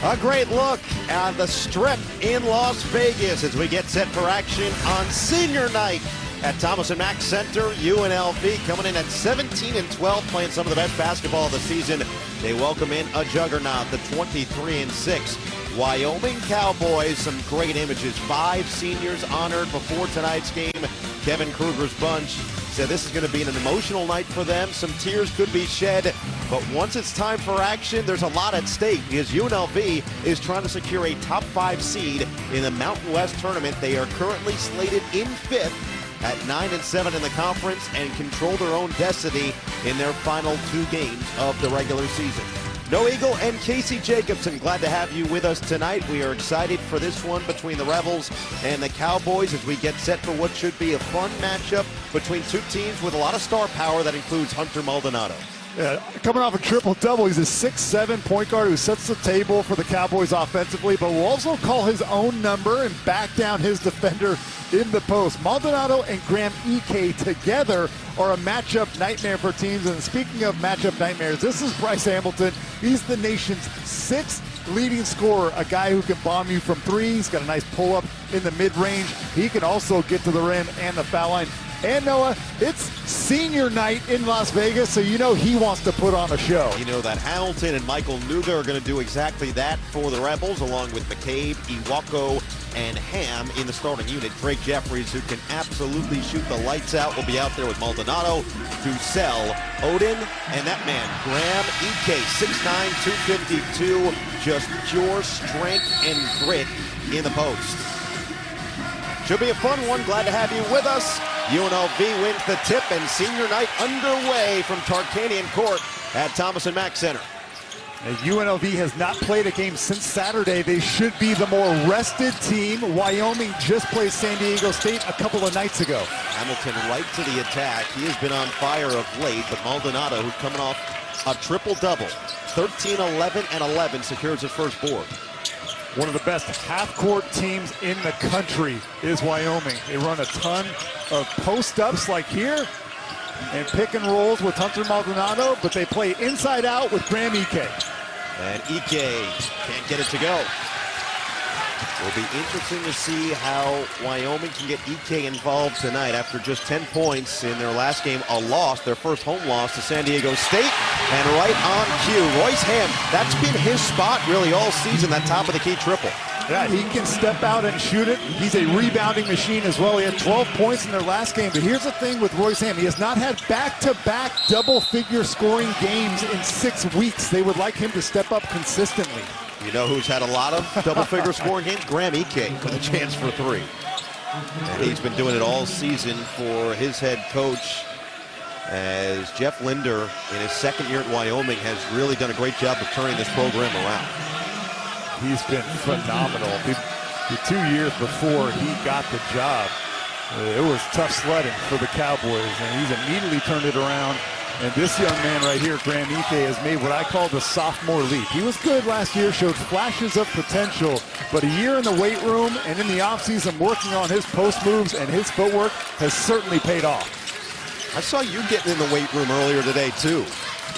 A great look at the Strip in Las Vegas as we get set for action on senior night at Thomas & Mack Center. UNLV coming in at 17-12, playing some of the best basketball of the season. They welcome in a juggernaut, the 23-6 Wyoming Cowboys. Some great images. 5 seniors honored before tonight's game. Kevin Kruger's bunch said this is going to be an emotional night for them. Some tears could be shed, but once it's time for action, there's a lot at stake because UNLV is trying to secure a top 5 seed in the Mountain West tournament. They are currently slated in 5th at 9-7 in the conference and control their own destiny in their final 2 games of the regular season. No Eagle and Casey Jacobson, glad to have you with us tonight. We are excited for this one between the Rebels and the Cowboys as we get set for what should be a fun matchup between 2 teams with a lot of star power that includes Hunter Maldonado. Yeah, coming off a triple-double, he's a 6'7" point guard who sets the table for the Cowboys offensively, but will also call his own number and back down his defender in the post. Maldonado and Graham Ike together are a matchup nightmare for teams. And speaking of matchup nightmares, this is Bryce Hamilton. He's the nation's 6th leading scorer, a guy who can bomb you from 3. He's got a nice pull-up in the mid-range. He can also get to the rim and the foul line. And Noah, it's senior night in Las Vegas, so you know he wants to put on a show. You know that Hamilton and Michael Nuga are going to do exactly that for the Rebels, along with McCabe, Iwako, and Ham in the starting unit. Drake Jeffries, who can absolutely shoot the lights out, will be out there with Maldonado, Ducell, Odin, and that man, Graham Ike, 6'9", 252, just pure strength and grit in the post. Should be a fun one. Glad to have you with us. UNLV wins the tip and senior night underway from Tarkanian Court at Thomas & Mack Center. UNLV has not played a game since Saturday. They should be the more rested team. Wyoming just played San Diego State a couple of nights ago. Hamilton right to the attack. He has been on fire of late, but Maldonado, who's coming off a triple-double, 13, 11, and 11, secures his first board. One of the best half-court teams in the country is Wyoming. They run a ton of post-ups like here and pick and rolls with Hunter Maldonado, but they play inside out with Graham Ike. And Ike can't get it to go. Will be interesting to see how Wyoming can get Ike involved tonight after just 10 points in their last game, a loss, their first home loss to San Diego State. And right on cue, Royce Ham, that's been his spot really all season, that top of the key triple. Yeah, he can step out and shoot it. He's a rebounding machine as well. He had 12 points in their last game. But here's the thing with Royce Ham. He has not had back-to-back double-figure scoring games in 6 weeks. They would like him to step up consistently. You know who's had a lot of double-figure scoring games? Graham Ike with a chance for 3. And he's been doing it all season for his head coach, as Jeff Linder, in his second year at Wyoming, has really done a great job of turning this program around. He's been phenomenal. The 2 years before he got the job, it was tough sledding for the Cowboys, and he's immediately turned it around. And this young man right here, Graham Ike, has made what I call the sophomore leap. He was good last year, showed flashes of potential, but a year in the weight room and in the offseason working on his post moves and his footwork has certainly paid off. I saw you getting in the weight room earlier today, too.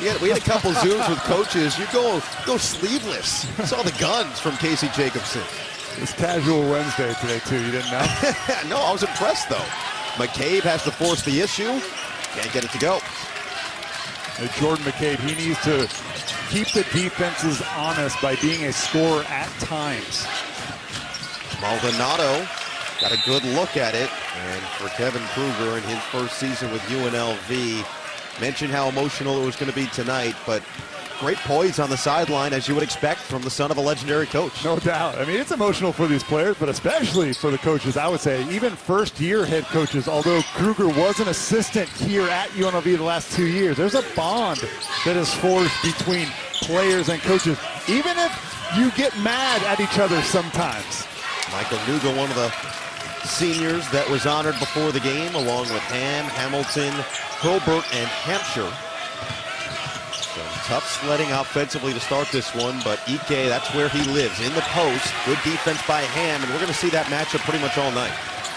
We had a couple Zooms with coaches. You go sleeveless. Saw the guns from Casey Jacobson. It's casual Wednesday today, too. You didn't know? No, I was impressed, though. McCabe has to force the issue. Can't get it to go. Jordan McCabe, he needs to keep the defenses honest by being a scorer at times. Maldonado got a good look at it. And for Kevin Kruger in his first season with UNLV, mentioned how emotional it was going to be tonight, but great poise on the sideline, as you would expect from the son of a legendary coach. No doubt. I mean, it's emotional for these players, but especially for the coaches, I would say. Even first-year head coaches, although Kruger was an assistant here at UNLV the last 2 years, there's a bond that is forged between players and coaches, even if you get mad at each other sometimes. Michael Nuga, one of the seniors that was honored before the game, along with Ham, Hamilton, Hilbert, and Hampshire. Tough sledding offensively to start this one, but Ike, that's where he lives, in the post. Good defense by Ham, and we're going to see that matchup pretty much all night.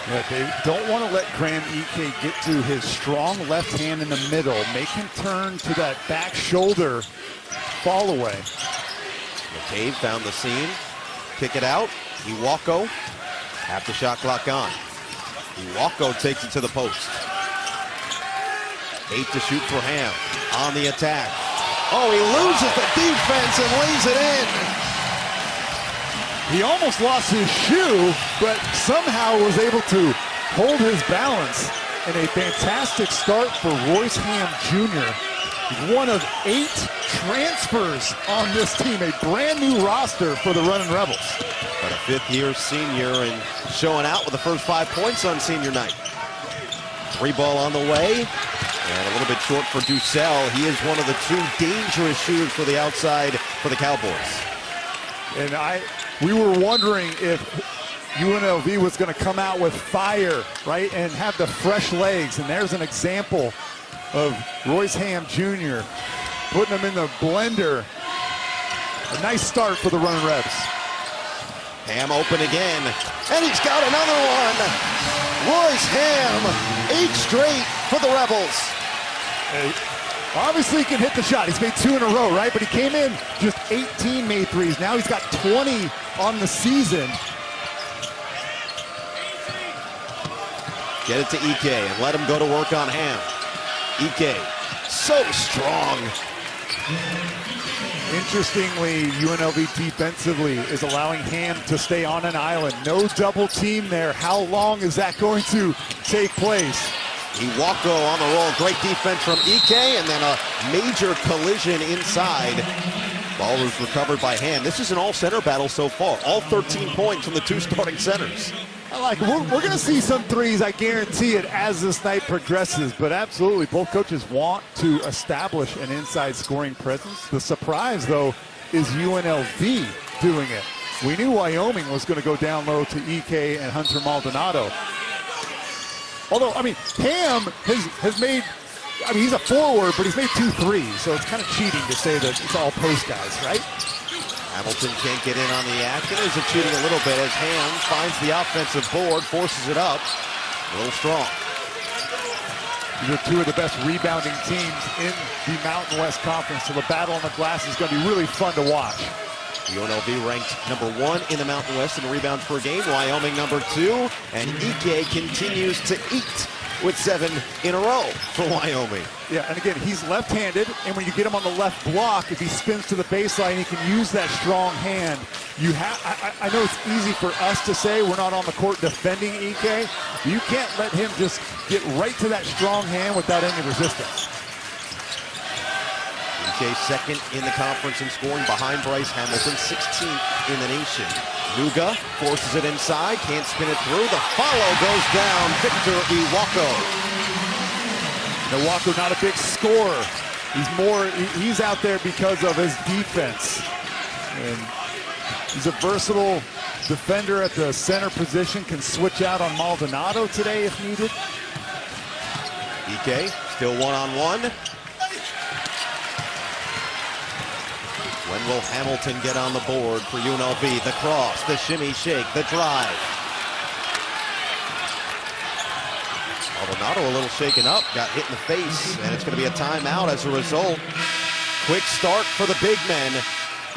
Yeah, they don't want to let Graham Ike get to his strong left hand in the middle, make him turn to that back shoulder fall away. McCabe found the seam. Kick it out. Iwako. Half the shot clock on. Iwako takes it to the post. 8 to shoot for Ham. On the attack. Oh, he loses the defense and lays it in. He almost lost his shoe, but somehow was able to hold his balance. And a fantastic start for Royce Ham Jr. One of 8 transfers on this team. A brand new roster for the Runnin' Rebels. But a fifth-year senior and showing out with the first 5 points on senior night. 3 ball on the way. And a little bit short for Ducell. He is one of the 2 dangerous shooters for the outside for the Cowboys. And we were wondering if UNLV was going to come out with fire, right, and have the fresh legs. And there's an example of Royce Ham Jr. putting them in the blender. A nice start for the Runnin' Rebs. Ham open again, and he's got another one. Royce Ham, 8 straight for the Rebels. Hey, obviously he can hit the shot. He's made 2 in a row, right? But he came in just 18 made threes. Now he's got 20 on the season. Get it to Ike and let him go to work on Ham. Ike, so strong. Interestingly, UNLV defensively is allowing Ham to stay on an island. No double team there. How long is that going to take place? Iwako on the roll. Great defense from Ike, and then a major collision inside. Ball was recovered by Ham. This is an all-center battle so far. All 13 points from the 2 starting centers. I like it. We're going to see some threes, I guarantee it, as this night progresses. But absolutely, both coaches want to establish an inside scoring presence. The surprise, though, is UNLV doing it. We knew Wyoming was going to go down low to Ike and Hunter Maldonado. Although, I mean, Ham has made, I mean, he's a forward, but he's made 2 threes. So it's kind of cheating to say that it's all post guys, right? Hamilton can't get in on the action. Is cheating a little bit as Ham finds the offensive board, forces it up. A little strong. These are 2 of the best rebounding teams in the Mountain West Conference, so the battle on the glass is going to be really fun to watch. UNLV ranked number 1 in the Mountain West in rebounds per game. Wyoming number 2. And Ike continues to eat with 7 in a row for Wyoming. Yeah, and again, he's left-handed, and when you get him on the left block, if he spins to the baseline, he can use that strong hand. You have, I know it's easy for us to say we're not on the court defending Ike. You can't let him just get right to that strong hand without any resistance. Ike second in the conference in scoring behind Bryce Hamilton, 16th in the nation. Nuga forces it inside, can't spin it through. The follow goes down. Victor Iwako. Iwako not a big scorer. He's out there because of his defense. And he's a versatile defender at the center position, can switch out on Maldonado today if needed. Ike still one-on-one. When will Hamilton get on the board for UNLV? The cross, the shimmy shake, the drive. Maldonado a little shaken up, got hit in the face, and it's going to be a timeout as a result. Quick start for the big men.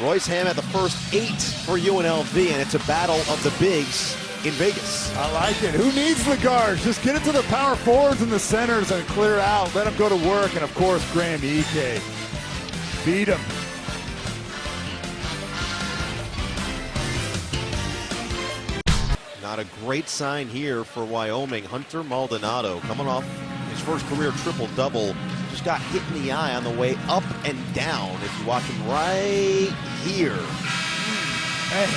Royce Ham had the first 8 for UNLV, and it's a battle of the bigs in Vegas. I like it. Who needs the guards? Just get it to the power forwards and the centers and clear out. Let them go to work, and of course, Graham Ike. Beat him. Not a great sign here for Wyoming. Hunter Maldonado coming off his first career triple-double. Just got hit in the eye on the way up and down. If you watch him right here. Man,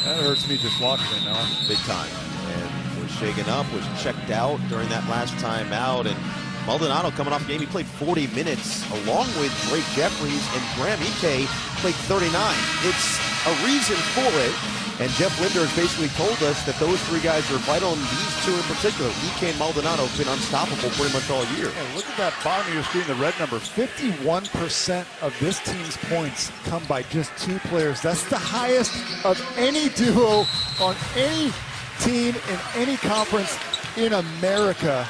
that hurts me just watching it now. Big time. And was shaken up, was checked out during that last time out. And Maldonado coming off the game, he played 40 minutes along with Drake Jeffries, and Graham Ike played 39. It's a reason for it. And Jeff Linder has basically told us that those 3 guys are vital, and these 2 in particular, Ike and Maldonado, have been unstoppable pretty much all year. Yeah, look at that bottom of your screen, the red number. 51% of this team's points come by just 2 players. That's the highest of any duo on any team in any conference in America.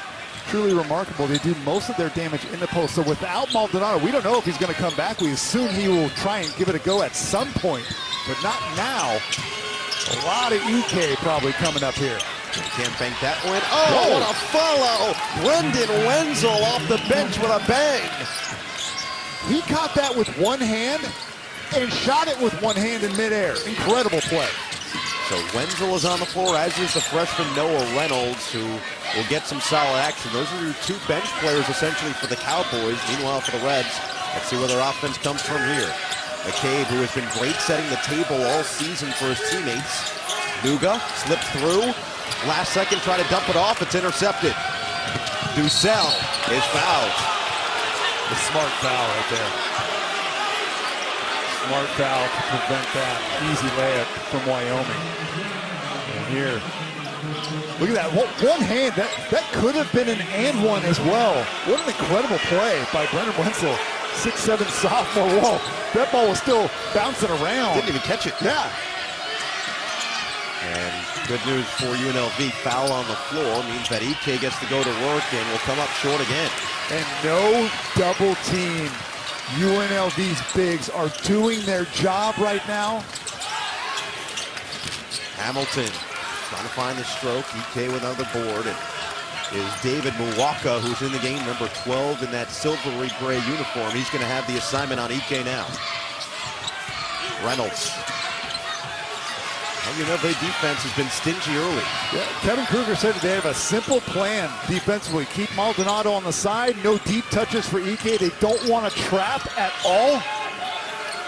truly remarkable. They do most of their damage in the post. So without Maldonado, we don't know if he's going to come back. We assume he will try and give it a go at some point, but not now. A lot of EK probably coming up here. Can't bank that one. Oh, what a follow! Brendan Wenzel off the bench with a bang. He caught that with one hand and shot it with one hand in midair. Incredible play. So Wenzel is on the floor, as is the freshman Noah Reynolds, who will get some solid action. Those are your two bench players essentially for the Cowboys. Meanwhile, for the Reds, let's see where their offense comes from here. McCabe, who has been great setting the table all season for his teammates. Nuga slips through. Last second, try to dump it off. It's intercepted. Ducell is fouled. A smart foul right there. Smart foul to prevent that easy layup from Wyoming. And here, look at that. One hand, that could have been an and one as well. What an incredible play by Brendan Wenzel. 6'7" sophomore. Whoa, that ball was still bouncing around. Didn't even catch it. Yeah. And good news for UNLV, foul on the floor means that EK gets to go to work and will come up short again. And no double team. UNLV's bigs are doing their job right now. Hamilton trying to find the stroke. EK with another board. It is David Muwaka, who's in the game, number 12 in that silvery gray uniform. He's going to have the assignment on EK now. Reynolds. UNLV defense has been stingy early. Yeah, Kevin Kruger said they have a simple plan defensively. Keep Maldonado on the side, no deep touches for EK. They don't want to trap at all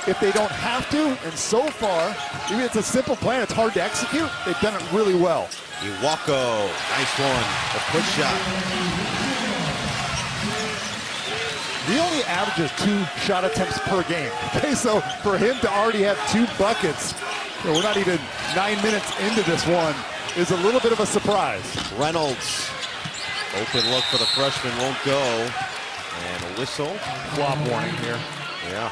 if they don't have to. And so far, even it's a simple plan, it's hard to execute. They've done it really well. Iwako, nice one, the push shot. He only averages 2 shot attempts per game. Okay, so for him to already have 2 buckets, we're not even 9 minutes into this one, is a little bit of a surprise. Reynolds, open look for the freshman, won't go. And a whistle. Flop warning here. Yeah.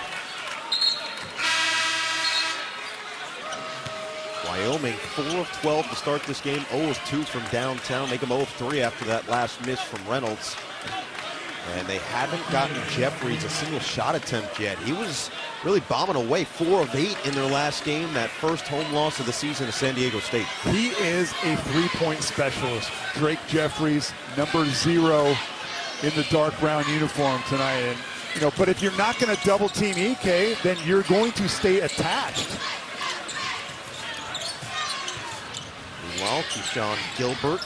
Wyoming, 4 of 12 to start this game, 0 of 2 from downtown. Make them 0 of 3 after that last miss from Reynolds. And they haven't gotten Jeffries a single shot attempt yet. He was really bombing away, 4 of 8 in their last game, that first home loss of the season to San Diego State. He is a three-point specialist. Drake Jeffries, number 0 in the dark brown uniform tonight. And, you know, but if you're not going to double team EK, then you're going to stay attached. Meanwhile, Keyshawn Gilbert,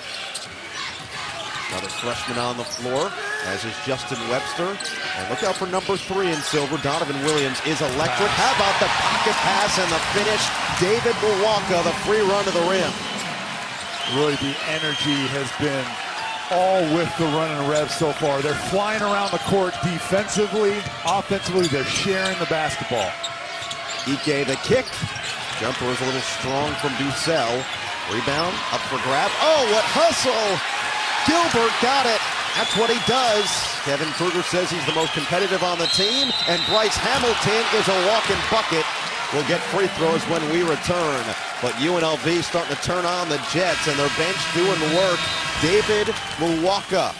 another freshman on the floor, as is Justin Webster. And look out for number 3 in silver. Donovan Williams is electric. How about the pocket pass and the finish? David Muwaka, the free run to the rim. Really, the energy has been all with the run and rev so far. They're flying around the court defensively, offensively, they're sharing the basketball. EK the kick. Jumper is a little strong from Ducell. Rebound, up for grab. Oh, what hustle! Gilbert got it. That's what he does. Kevin Kruger says he's the most competitive on the team, and Bryce Hamilton is a walking bucket. We'll get free throws when we return. But UNLV starting to turn on the Jets, and their bench doing the work. David Muwaka,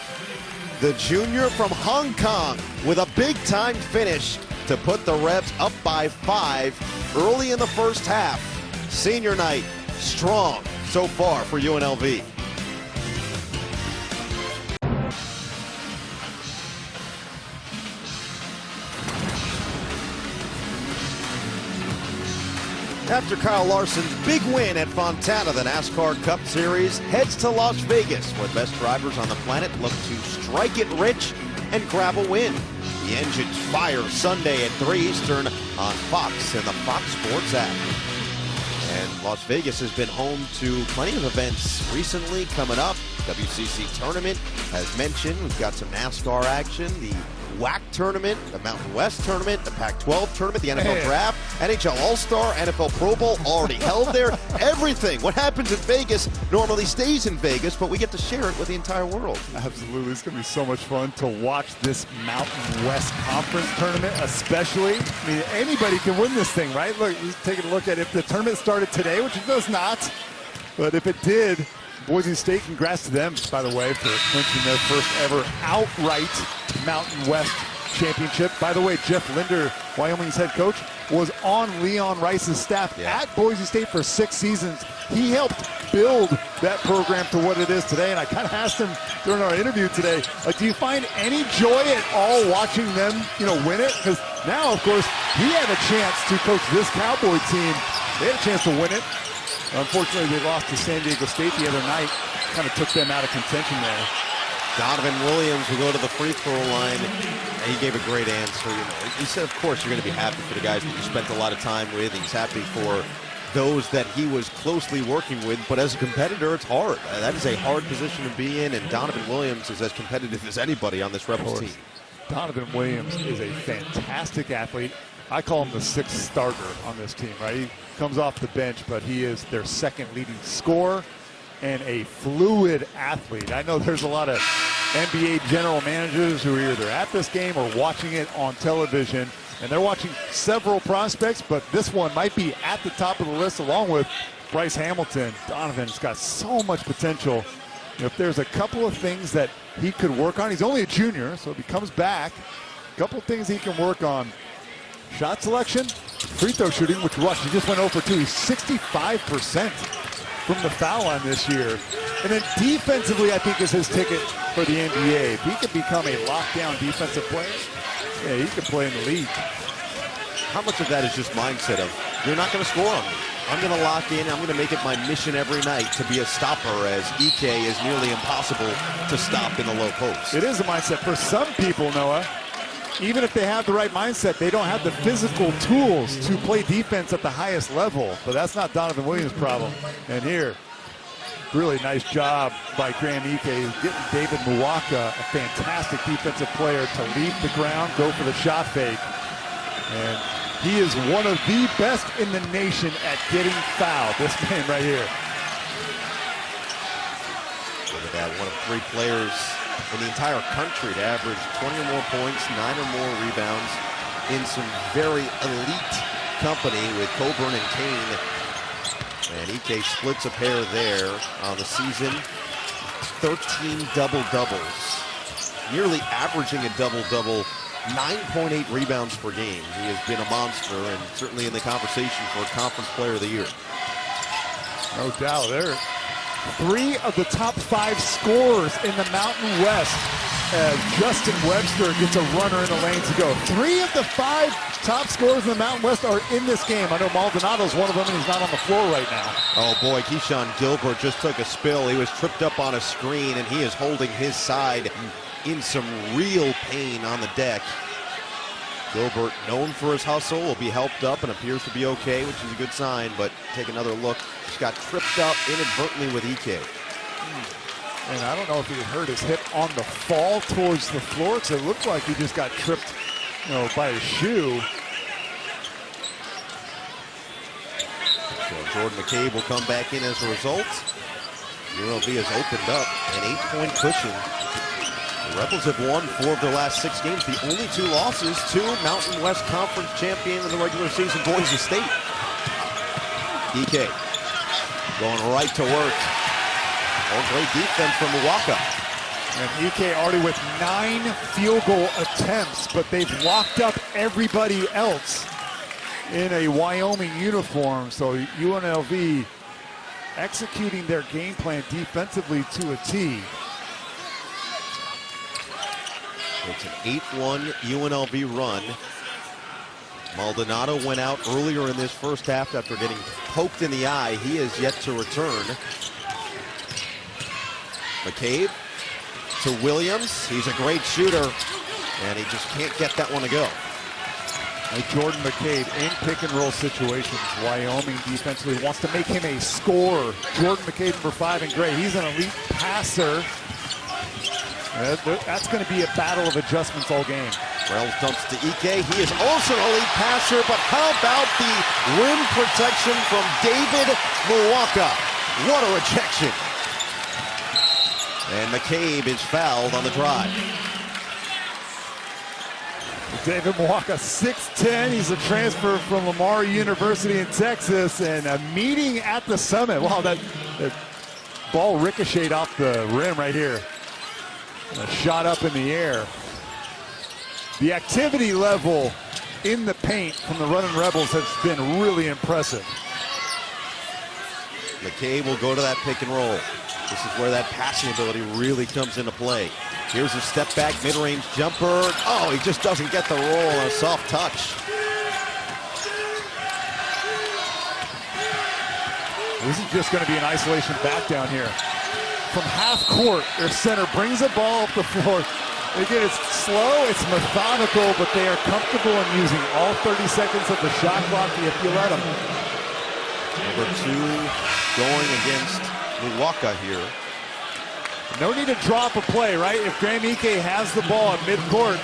the junior from Hong Kong, with a big-time finish to put the Rebs up by 5 early in the first half. Senior night, strong so far for UNLV. After Kyle Larson's big win at Fontana, the NASCAR Cup Series heads to Las Vegas, where the best drivers on the planet look to strike it rich and grab a win. The engines fire Sunday at 3 Eastern on Fox and the Fox Sports app. And Las Vegas has been home to plenty of events recently coming up. WCC tournament, as mentioned, we've got some NASCAR action, the WAC tournament, the Mountain West tournament, the Pac-12 tournament, the NFL draft, NHL All-Star, NFL Pro Bowl already held there. Everything. What happens in Vegas normally stays in Vegas, but we get to share it with the entire world. Absolutely. It's going to be so much fun to watch this Mountain West Conference tournament, especially. I mean, anybody can win this thing, right? Look, just taking a look at if the tournament started today, which it does not, but if it did, Boise State, congrats to them, by the way, for clinching their first ever outright Mountain West championship. By the way, Jeff Linder, Wyoming's head coach, was on Leon Rice's staff at Boise State for 6 seasons. He helped build that program to what it is today, and I kind of asked him during our interview today, like, do you find any joy at all watching them, win it? Because now, of course, he had a chance to coach this Cowboy team. They had a chance to win it. Unfortunately, they lost to San Diego State the other night. Kind of took them out of contention there. Donovan Williams will go to the free throw line. He gave a great answer. He said, of course, you're going to be happy for the guys that you spent a lot of time with. He's happy for those that he was closely working with, but as a competitor, it's hard. That is a hard position to be in, and Donovan Williams is as competitive as anybody on this Rebels team. Donovan Williams is a fantastic athlete. I call him the 6th starter on this team, right? He comes off the bench, but he is their 2nd leading scorer and a fluid athlete. I know there's a lot of NBA general managers who are either at this game or watching it on television, and they're watching several prospects, but this one might be at the top of the list along with Bryce Hamilton. Donovan's got so much potential. If there's a couple of things that he could work on, he's only a junior, so if he comes back, a couple of things he can work on. Shot selection, free throw shooting, which Rush, he just went 0 for 2. He's 65% from the foul line this year. And then defensively, I think, is his ticket for the NBA. If he could become a lockdown defensive player, yeah, he could play in the league. How much of that is just mindset of, you're not going to score on me. I'm going to lock in. I'm going to make it my mission every night to be a stopper, as EK is nearly impossible to stop in the low post. It is a mindset. For some people, Noah, even if they have the right mindset, they don't have the physical tools to play defense at the highest level. But that's not Donovan Williams' problem. And here, really nice job by Graham Ike getting David Muwaka, a fantastic defensive player, to leave the ground, go for the shot fake. And he is one of the best in the nation at getting fouled, this man right here. Look at that, one of 3 players in the entire country to average 20 or more points, 9 or more rebounds, in some very elite company with Coburn and Kane. And Ike splits a pair there on the season. 13 double-doubles, nearly averaging a double-double, 9.8 rebounds per game. He has been a monster and certainly in the conversation for Conference Player of the Year. No doubt. There, 3 of the top 5 scorers in the Mountain West. Justin Webster gets a runner in the lane to go. 3 of the 5 top scorers in the Mountain West are in this game. I know Maldonado's one of them, and he's not on the floor right now. Oh boy, Keyshawn Gilbert just took a spill. He was tripped up on a screen, and he is holding his side in some real pain on the deck. Gilbert, known for his hustle, will be helped up and appears to be okay, which is a good sign, but take another look. Just got tripped up inadvertently with EK. And I don't know if he hurt his hip on the fall towards the floor, because it looked like he just got tripped, by his shoe. So Jordan McCabe will come back in as a result. UNLV has opened up an 8-point cushion. The Rebels have won 4 of their last 6 games. The only 2 losses to Mountain West Conference champion in the regular season, Boise State. EK going right to work. Oh, great defense from Muwaka. And EK already with 9 field goal attempts, but they've locked up everybody else in a Wyoming uniform. So UNLV executing their game plan defensively to a T. It's an 8-1 UNLV run. Maldonado went out earlier in this first half after getting poked in the eye. He is yet to return. McCabe to Williams. He's a great shooter, and he just can't get that one to go. Jordan McCabe in pick and roll situations. Wyoming defensively wants to make him a scorer. Jordan McCabe, number 5 in gray. He's an elite passer. That's going to be a battle of adjustments all game. Wells dumps to Ike. He is also an elite passer, but how about the rim protection from David Muwaka? What a rejection. And McCabe is fouled on the drive. David Muwaka, 6'10". He's a transfer from Lamar University in Texas, and a meeting at the summit. Wow, that ball ricocheted off the rim right here. A shot up in the air. The activity level in the paint from the running Rebels has been really impressive. McCabe will go to that pick and roll. This is where that passing ability really comes into play. Here's a step back mid-range jumper. Oh, he just doesn't get the roll on a soft touch. This is just going to be an isolation back down here. From half court, their center brings the ball up the floor. Again, it's slow, it's methodical, but they are comfortable in using all 30 seconds of the shot clock if you let them. Number 2 going against Milwaukee here. No need to drop a play, right? If Graham Ike has the ball at midcourt,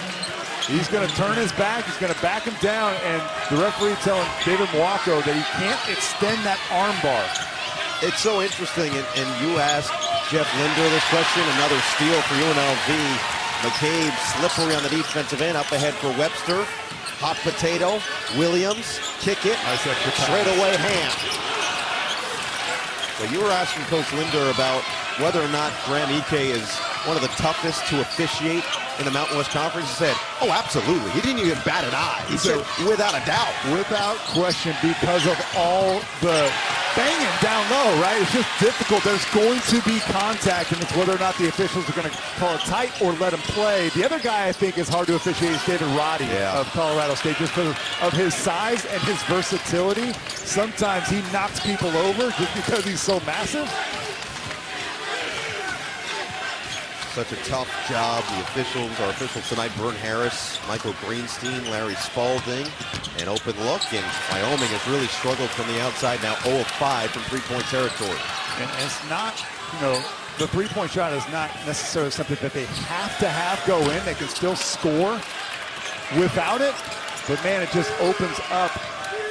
he's going to turn his back, he's going to back him down, and the referee telling David Mwako that he can't extend that arm bar. It's so interesting, and you asked Jeff Linder this question, another steal for UNLV. McCabe slippery on the defensive end, up ahead for Webster. Hot potato, Williams, kick it, straight away Ham. So you were asking Coach Linder about whether or not Graham Ike is one of the toughest to officiate in the Mountain West Conference. He said, oh, absolutely. He didn't even bat an eye. He said, without a doubt. Without question, because of all the banging down low, right? It's just difficult. There's going to be contact, and it's whether or not the officials are going to call it tight or let him play. The other guy I think is hard to officiate is David Roddy of Colorado State, just because of his size and his versatility. Sometimes he knocks people over just because he's so massive. Such a tough job. The officials, our officials tonight, Vern Harris, Michael Greenstein, Larry Spalding, an open look, and Wyoming has really struggled from the outside, now 0 of 5 from three-point territory. And it's not, the three-point shot is not necessarily something that they have to have go in. They can still score without it, but man, it just opens up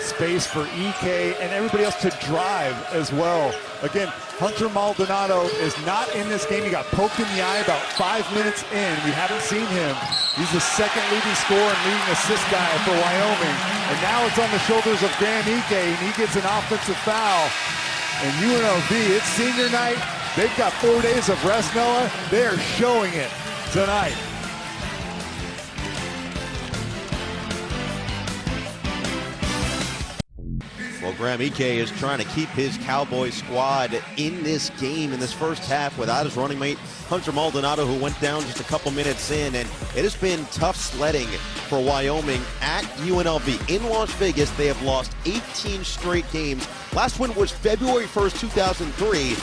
space for Ike and everybody else to drive as well. Again, Hunter Maldonado is not in this game. He got poked in the eye about 5 minutes in. We haven't seen him. He's the second leading scorer and leading assist guy for Wyoming. And now it's on the shoulders of Graham Ike, and he gets an offensive foul. And UNLV, it's senior night. They've got 4 days of rest, Noah. They are showing it tonight. Well, Graham Ike is trying to keep his Cowboy squad in this game in this first half without his running mate, Hunter Maldonado, who went down just a couple minutes in. And it has been tough sledding for Wyoming at UNLV. In Las Vegas, they have lost 18 straight games. Last win was February 1st, 2003.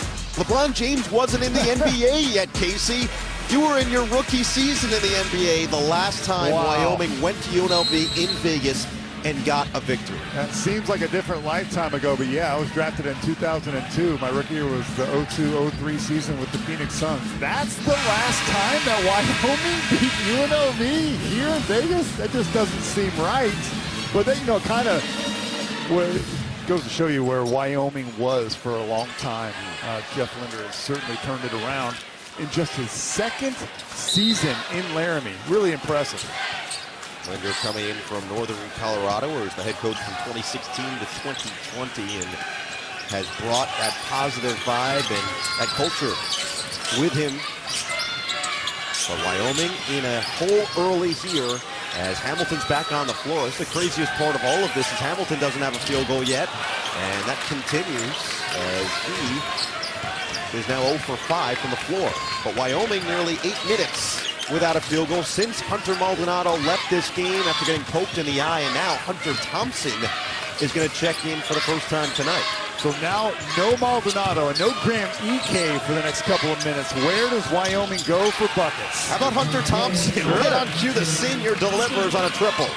LeBron James wasn't in the NBA yet, Casey. You were in your rookie season in the NBA the last time Wyoming went to UNLV in Vegas and got a victory. That seems like a different lifetime ago, but yeah, I was drafted in 2002. My rookie year was the 02-03 season with the Phoenix Suns. That's the last time that Wyoming beat UNLV here in Vegas? That just doesn't seem right. But then, kind of goes to show you where Wyoming was for a long time. Jeff Linder has certainly turned it around in just his second season in Laramie. Really impressive. Linder coming in from Northern Colorado, where he was the head coach from 2016 to 2020, and has brought that positive vibe and that culture with him. But Wyoming in a hole early here as Hamilton's back on the floor. This is the craziest part of all of this is Hamilton doesn't have a field goal yet, and that continues as he is now 0 for 5 from the floor. But Wyoming nearly 8 minutes without a field goal since Hunter Maldonado left this game after getting poked in the eye, and now Hunter Thompson is going to check in for the first time tonight. So now no Maldonado and no Graham Ike for the next couple of minutes. Where does Wyoming go for buckets? How about Hunter Thompson? Right on cue, the senior delivers on a triple.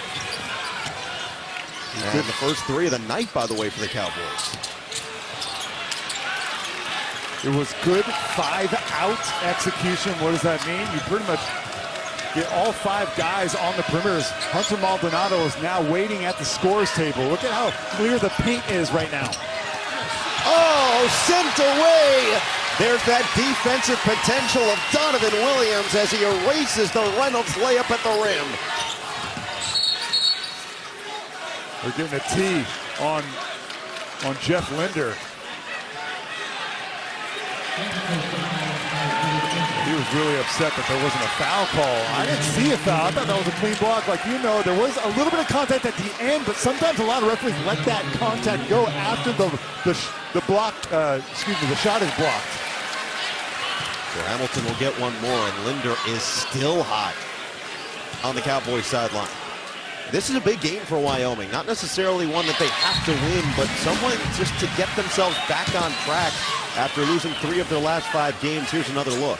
And the first 3 of the night, by the way, for the Cowboys. It was good 5-out execution. What does that mean? You pretty much get all 5 guys on the perimeters. Hunter Maldonado is now waiting at the scores table. Look at how clear the paint is right now. Oh, sent away. There's that defensive potential of Donovan Williams as he erases the Reynolds layup at the rim. We're giving a T on Jeff Linder. He was really upset that there wasn't a foul call. I didn't see a foul. I thought that was a clean block. Like, you know, there was a little bit of contact at the end, but sometimes a lot of referees let that contact go after the shot is blocked. So Hamilton will get one more, and Linder is still hot on the Cowboys sideline. This is a big game for Wyoming. Not necessarily one that they have to win, but someone just to get themselves back on track after losing 3 of their last 5 games. Here's another look.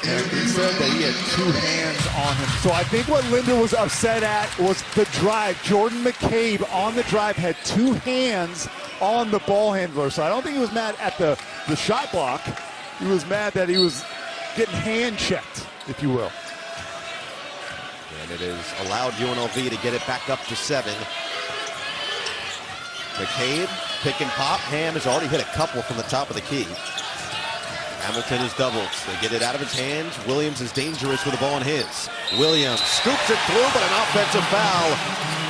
And he said that he had 2 hands on him. So I think what Linder was upset at was the drive. Jordan McCabe on the drive had 2 hands on the ball handler. So I don't think he was mad at the shot block. He was mad that he was getting hand checked, if you will. And it has allowed UNLV to get it back up to 7. McCabe, pick and pop. Ham has already hit a couple from the top of the key. Hamilton is doubled. They get it out of his hands. Williams is dangerous with the ball in his. Williams scoops it through, but an offensive foul.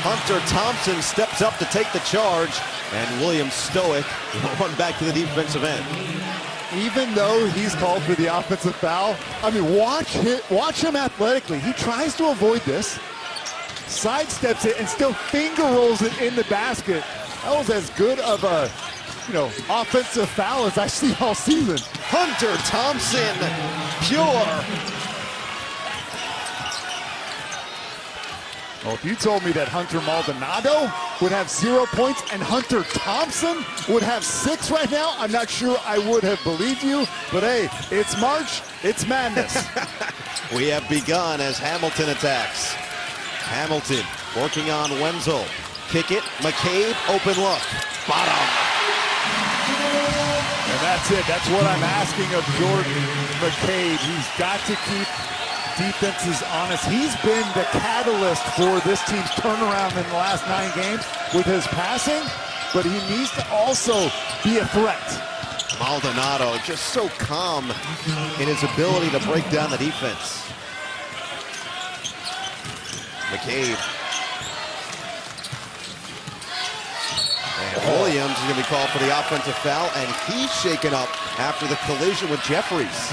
Hunter Thompson steps up to take the charge, and Williams stoic will run back to the defensive end. Even though he's called for the offensive foul, I mean, watch him athletically. He tries to avoid this, sidesteps it, and still finger rolls it in the basket. That was as good of a, offensive foul as I see all season. Hunter Thompson, pure. Well, if you told me that Hunter Maldonado would have 0 points and Hunter Thompson would have 6 right now, I'm not sure I would have believed you. But hey, it's March, it's madness. We have begun as Hamilton attacks. Hamilton working on Wenzel. Kick it, McCabe, open look. Bottom. And that's it. That's what I'm asking of Jordan McCabe. He's got to keep defenses honest. He's been the catalyst for this team's turnaround in the last 9 games with his passing, but he needs to also be a threat. Maldonado just so calm in his ability to break down the defense. McCabe. And Williams is going to be called for the offensive foul, and he's shaken up after the collision with Jeffries.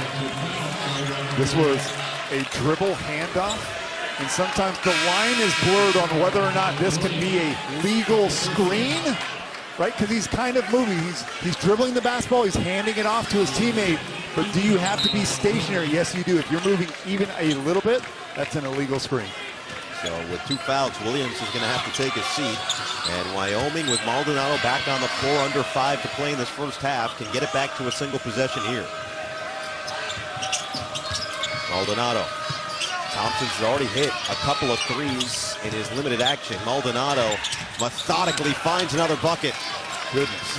This was a dribble handoff, and sometimes the line is blurred on whether or not this can be a legal screen, right? Because he's kind of moving. He's dribbling the basketball, he's handing it off to his teammate, but do you have to be stationary? Yes, you do. If you're moving even a little bit, that's an illegal screen. So with 2 fouls, Williams is going to have to take his seat. And Wyoming, with Maldonado back on the floor, under 5 to play in this first half, can get it back to a single possession here. Maldonado. Thompson's already hit a couple of threes in his limited action. Maldonado methodically finds another bucket. Goodness.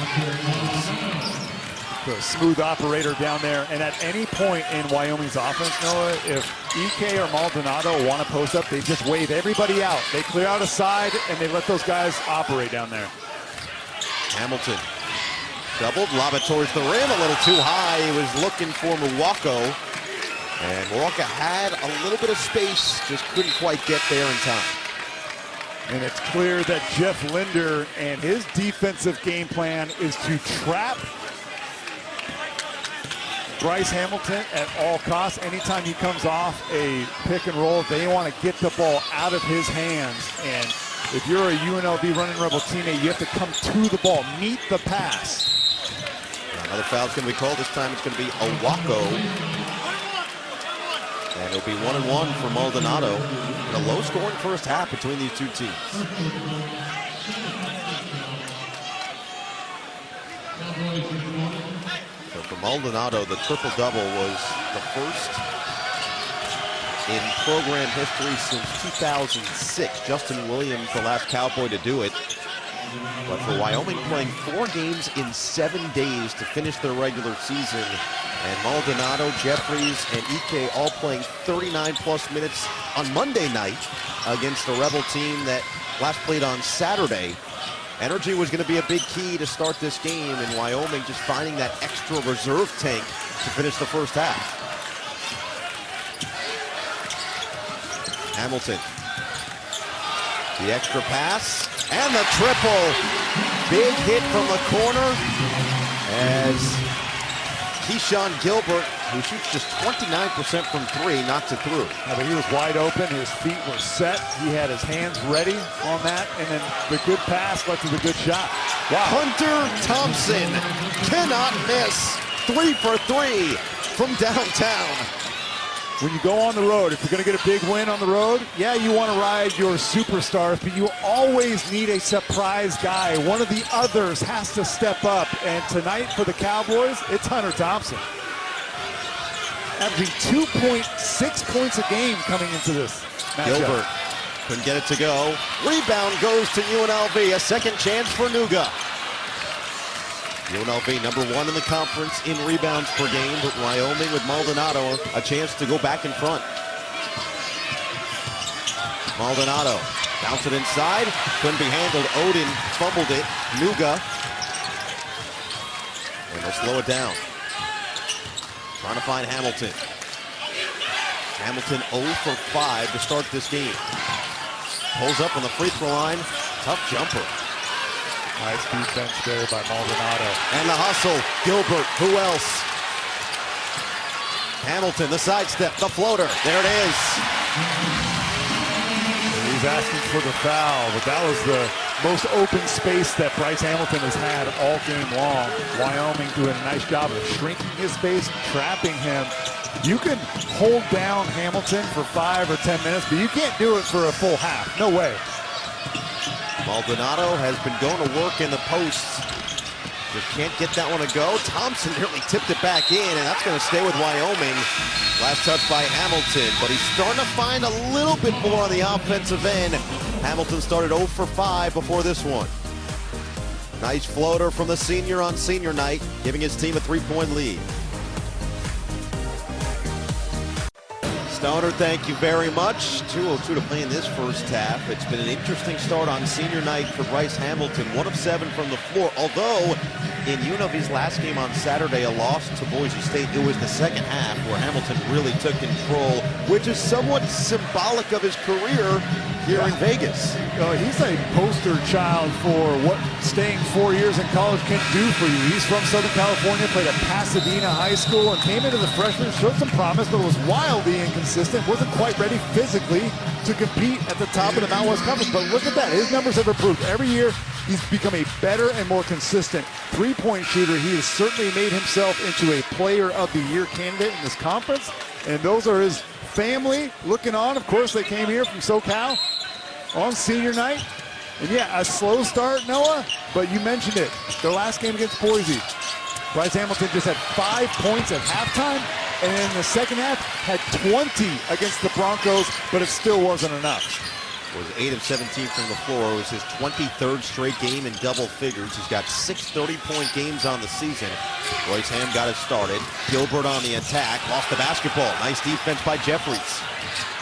The smooth operator down there. And at any point in Wyoming's offense, Noah, if EK or Maldonado want to post up, they just wave everybody out. They clear out a side, and they let those guys operate down there. Hamilton doubled, lob it towards the rim, a little too high. He was looking for Mwako. And Mwako had a little bit of space, just couldn't quite get there in time. And it's clear that Jeff Linder and his defensive game plan is to trap Bryce Hamilton at all costs. Anytime he comes off a pick and roll, they want to get the ball out of his hands. And if you're a UNLV running rebel teammate, you have to come to the ball, meet the pass. Another foul's going to be called. This time it's going to be Mwako. And it'll be 1-1 for Maldonado. In a low-scoring first half between these 2 teams. So for Maldonado, the triple-double was the first in program history since 2006. Justin Williams, the last Cowboy to do it. But for Wyoming, playing 4 games in 7 days to finish their regular season. And Maldonado, Jeffries, and EK all playing 39-plus minutes on Monday night against the Rebel team that last played on Saturday. Energy was going to be a big key to start this game, and Wyoming just finding that extra reserve tank to finish the first half. Hamilton. The extra pass, and the triple. Big hit from the corner as Keyshawn Gilbert, who shoots just 29% from three, knocks it through. Yeah, but he was wide open. His feet were set. He had his hands ready on that, and then the good pass led to the good shot. Wow. Hunter Thompson cannot miss. 3 for 3 from downtown. When you go on the road, if you're going to get a big win on the road, yeah, you want to ride your superstars, but you always need a surprise guy. One of the others has to step up, and tonight for the Cowboys, it's Hunter Thompson. Averaging 2.6 points a game coming into this matchup. Gilbert couldn't get it to go. Rebound goes to UNLV. A second chance for Nuga. UNLV #1 in the conference in rebounds per game, but Wyoming with Maldonado a chance to go back in front. Maldonado bounced it inside, couldn't be handled. Odin fumbled it. Nuga, and they'll slow it down. Trying to find Hamilton. Hamilton 0 for 5 to start this game. Pulls up on the free throw line. Tough jumper. Nice defense there by Maldonado. And the hustle. Gilbert, who else? Hamilton, the sidestep, the floater. There it is. He's asking for the foul, but that was the most open space that Bryce Hamilton has had all game long. Wyoming doing a nice job of shrinking his space, trapping him. You can hold down Hamilton for 5 or 10 minutes, but you can't do it for a full half. No way. Maldonado has been going to work in the posts. Just can't get that one to go. Thompson nearly tipped it back in, and that's going to stay with Wyoming. Last touch by Hamilton, but he's starting to find a little bit more on the offensive end. Hamilton started 0 for 5 before this one. Nice floater from the senior on senior night, giving his team a 3-point lead. Stoner, thank you very much. 2:02 to play in this first half. It's been an interesting start on senior night for Bryce Hamilton. 1 of 7 from the floor. Although in UNLV's last game on Saturday, a loss to Boise State, it was the second half where Hamilton really took control, which is somewhat symbolic of his career here in Vegas. He's a poster child for what staying 4 years in college can do for you. He's from Southern California, played at Pasadena High School, and came into the freshman, showed some promise, but was wildly inconsistent, wasn't quite ready physically to compete at the top of the Mountain West Conference. But look at that, his numbers have improved. Every year, he's become a better and more consistent three-point shooter. He has certainly made himself into a Player of the Year candidate in this conference, and those are his family looking on. Of course, they came here from SoCal on senior night. And yeah, a slow start, Noah, but you mentioned it. Their last game against Boise, Bryce Hamilton just had 5 points at halftime, and in the second half had 20 against the Broncos, but it still wasn't enough. It was 8 of 17 from the floor. It was his 23rd straight game in double figures. He's got 6 30-point games on the season. Bryce Ham got it started. Gilbert on the attack, lost the basketball. Nice defense by Jeffries.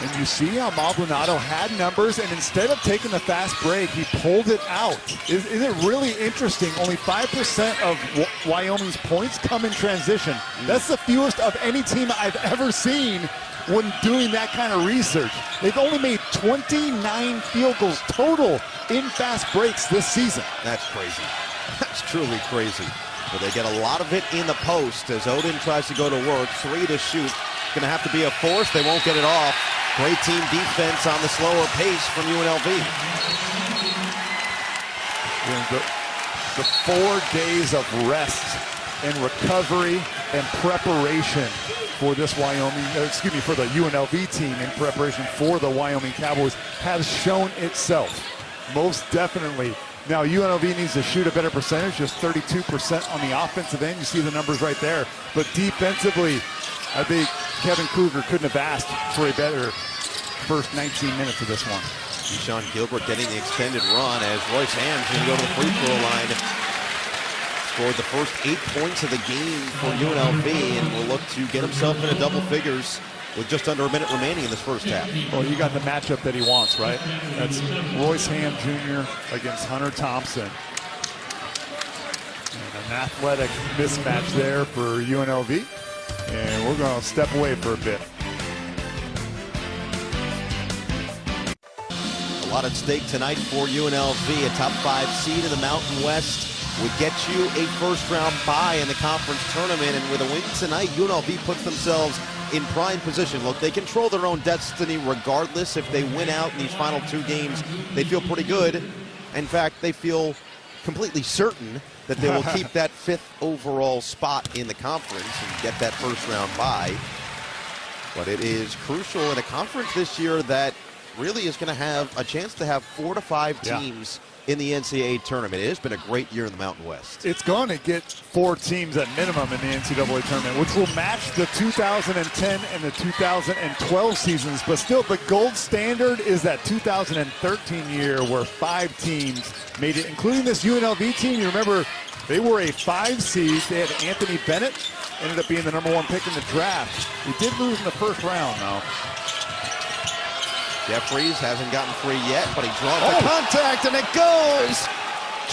And you see how Maldonado had numbers, and instead of taking the fast break, he pulled it out. Isn't it really interesting? Only 5% of Wyoming's points come in transition. That's the fewest of any team I've ever seen when doing that kind of research. They've only made 29 field goals total in fast breaks this season. That's crazy. That's truly crazy. But they get a lot of it in the post as Odin tries to go to work. 3 to shoot. Going to have to be a force. They won't get it off. Great team defense on the slower pace from UNLV. The 4 days of rest and recovery and preparation for this for the UNLV team in preparation for the Wyoming Cowboys has shown itself, most definitely. Now, UNLV needs to shoot a better percentage, just 32% on the offensive end. You see the numbers right there. But defensively, I think Kevin Kruger couldn't have asked for a better first 19 minutes of this one. Keyshawn Gilbert getting the extended run as Royce Ham's going to go to the free throw line. Scored the first 8 points of the game for UNLV and will look to get himself into double figures with just under a minute remaining in this first half. Well, you got the matchup that he wants, right? That's Royce Ham Jr. against Hunter Thompson. And an athletic mismatch there for UNLV. And we're going to step away for a bit. A lot at stake tonight for UNLV, a top 5 seed in the Mountain West. would get you a first-round bye in the conference tournament. And with a win tonight, UNLV puts themselves in prime position. Look, they control their own destiny regardless. If they win out in these final 2 games, they feel pretty good. In fact, they feel completely certain that they will keep that 5th overall spot in the conference and get that first-round bye. But it is crucial in a conference this year that really is going to have a chance to have 4 to 5 teams in the NCAA tournament. It has been a great year in the Mountain West. It's going to get 4 teams at minimum in the NCAA tournament, which will match the 2010 and the 2012 seasons. But still, the gold standard is that 2013 year where 5 teams made it, including this UNLV team. You remember, they were a 5 seed. They had Anthony Bennett, ended up being the #1 pick in the draft. He did lose in the first round, though. Jeffries hasn't gotten free yet, but he draws the contact, and it goes!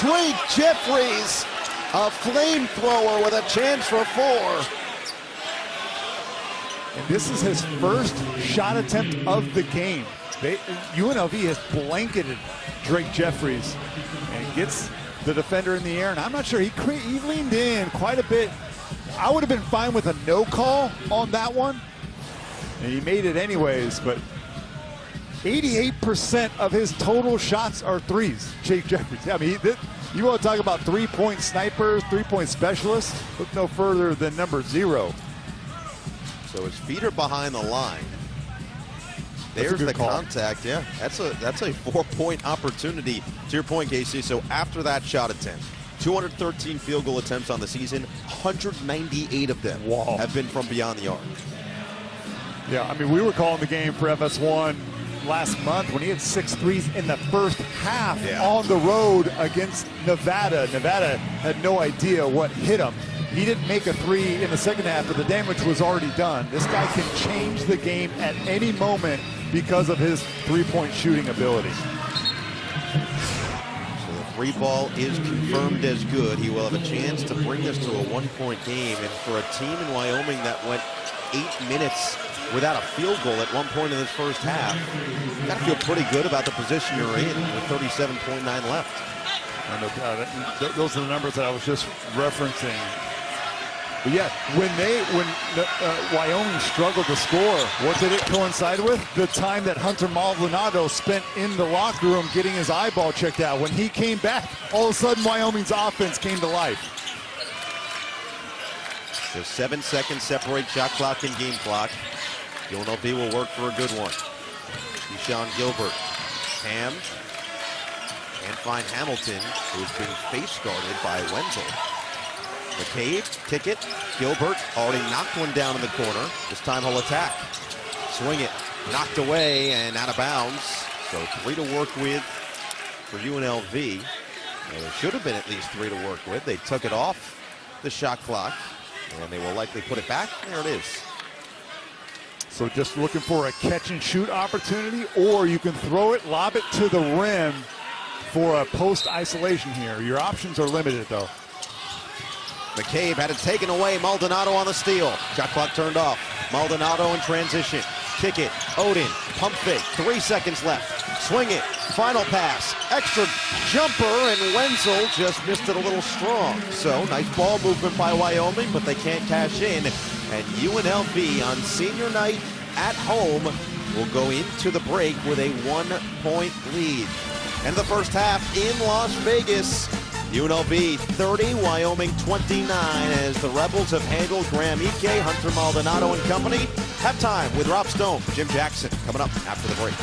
Drake Jeffries, a flamethrower with a chance for 4. And this is his first shot attempt of the game. UNLV has blanketed Drake Jeffries and gets the defender in the air, and I'm not sure, he leaned in quite a bit. I would have been fine with a no call on that one, and he made it anyways, but 88% of his total shots are threes, Jake Jeffries. I mean, you want to talk about three-point snipers, three-point specialists? Look no further than number 0. So his feet are behind the line. There's the contact. Yeah, that's a 4-point opportunity. To your point, Casey. So after that shot attempt, 213 field goal attempts on the season, 198 of them have been from beyond the arc. Yeah, I mean, we were calling the game for FS1 last month when he had 6 threes in the first half on the road against Nevada. Nevada had no idea what hit him. He didn't make a 3 in the second half, but the damage was already done. This guy can change the game at any moment because of his three-point shooting ability. So the 3 ball is confirmed as good. He will have a chance to bring this to a 1-point game. And for a team in Wyoming that went 8 minutes without a field goal at one point in this first half, you got to feel pretty good about the position you're in with 37.9 left. And those are the numbers that I was just referencing. But yeah, when Wyoming struggled to score, what did it coincide with? The time that Hunter Maldonado spent in the locker room getting his eyeball checked out. When he came back, all of a sudden Wyoming's offense came to life. Just 7 seconds separate shot clock and game clock. UNLV will work for a good one. Keyshawn Gilbert, Ham, and find Hamilton, who's being face guarded by Wenzel. McCabe, kick it. Gilbert already knocked one down in the corner. This time he'll attack. Swing it, knocked away and out of bounds. So 3 to work with for UNLV. Well, there should have been at least 3 to work with. They took it off the shot clock, and they will likely put it back. There it is. So just looking for a catch and shoot opportunity, or you can throw it, lob it to the rim for a post isolation here. Your options are limited though. McCabe had it taken away. Maldonado on the steal. Shot clock turned off. Maldonado in transition. Kick it. Odin. Pump fake. 3 seconds left. Swing it. Final pass. Extra jumper, and Wenzel just missed it a little strong. So nice ball movement by Wyoming, but they can't cash in. And UNLV on senior night at home will go into the break with a 1-point lead. And the first half in Las Vegas. UNLV 30, Wyoming 29, as the Rebels have handled Graham Ike, Hunter Maldonado and company. Halftime with Rob Stone, Jim Jackson, coming up after the break.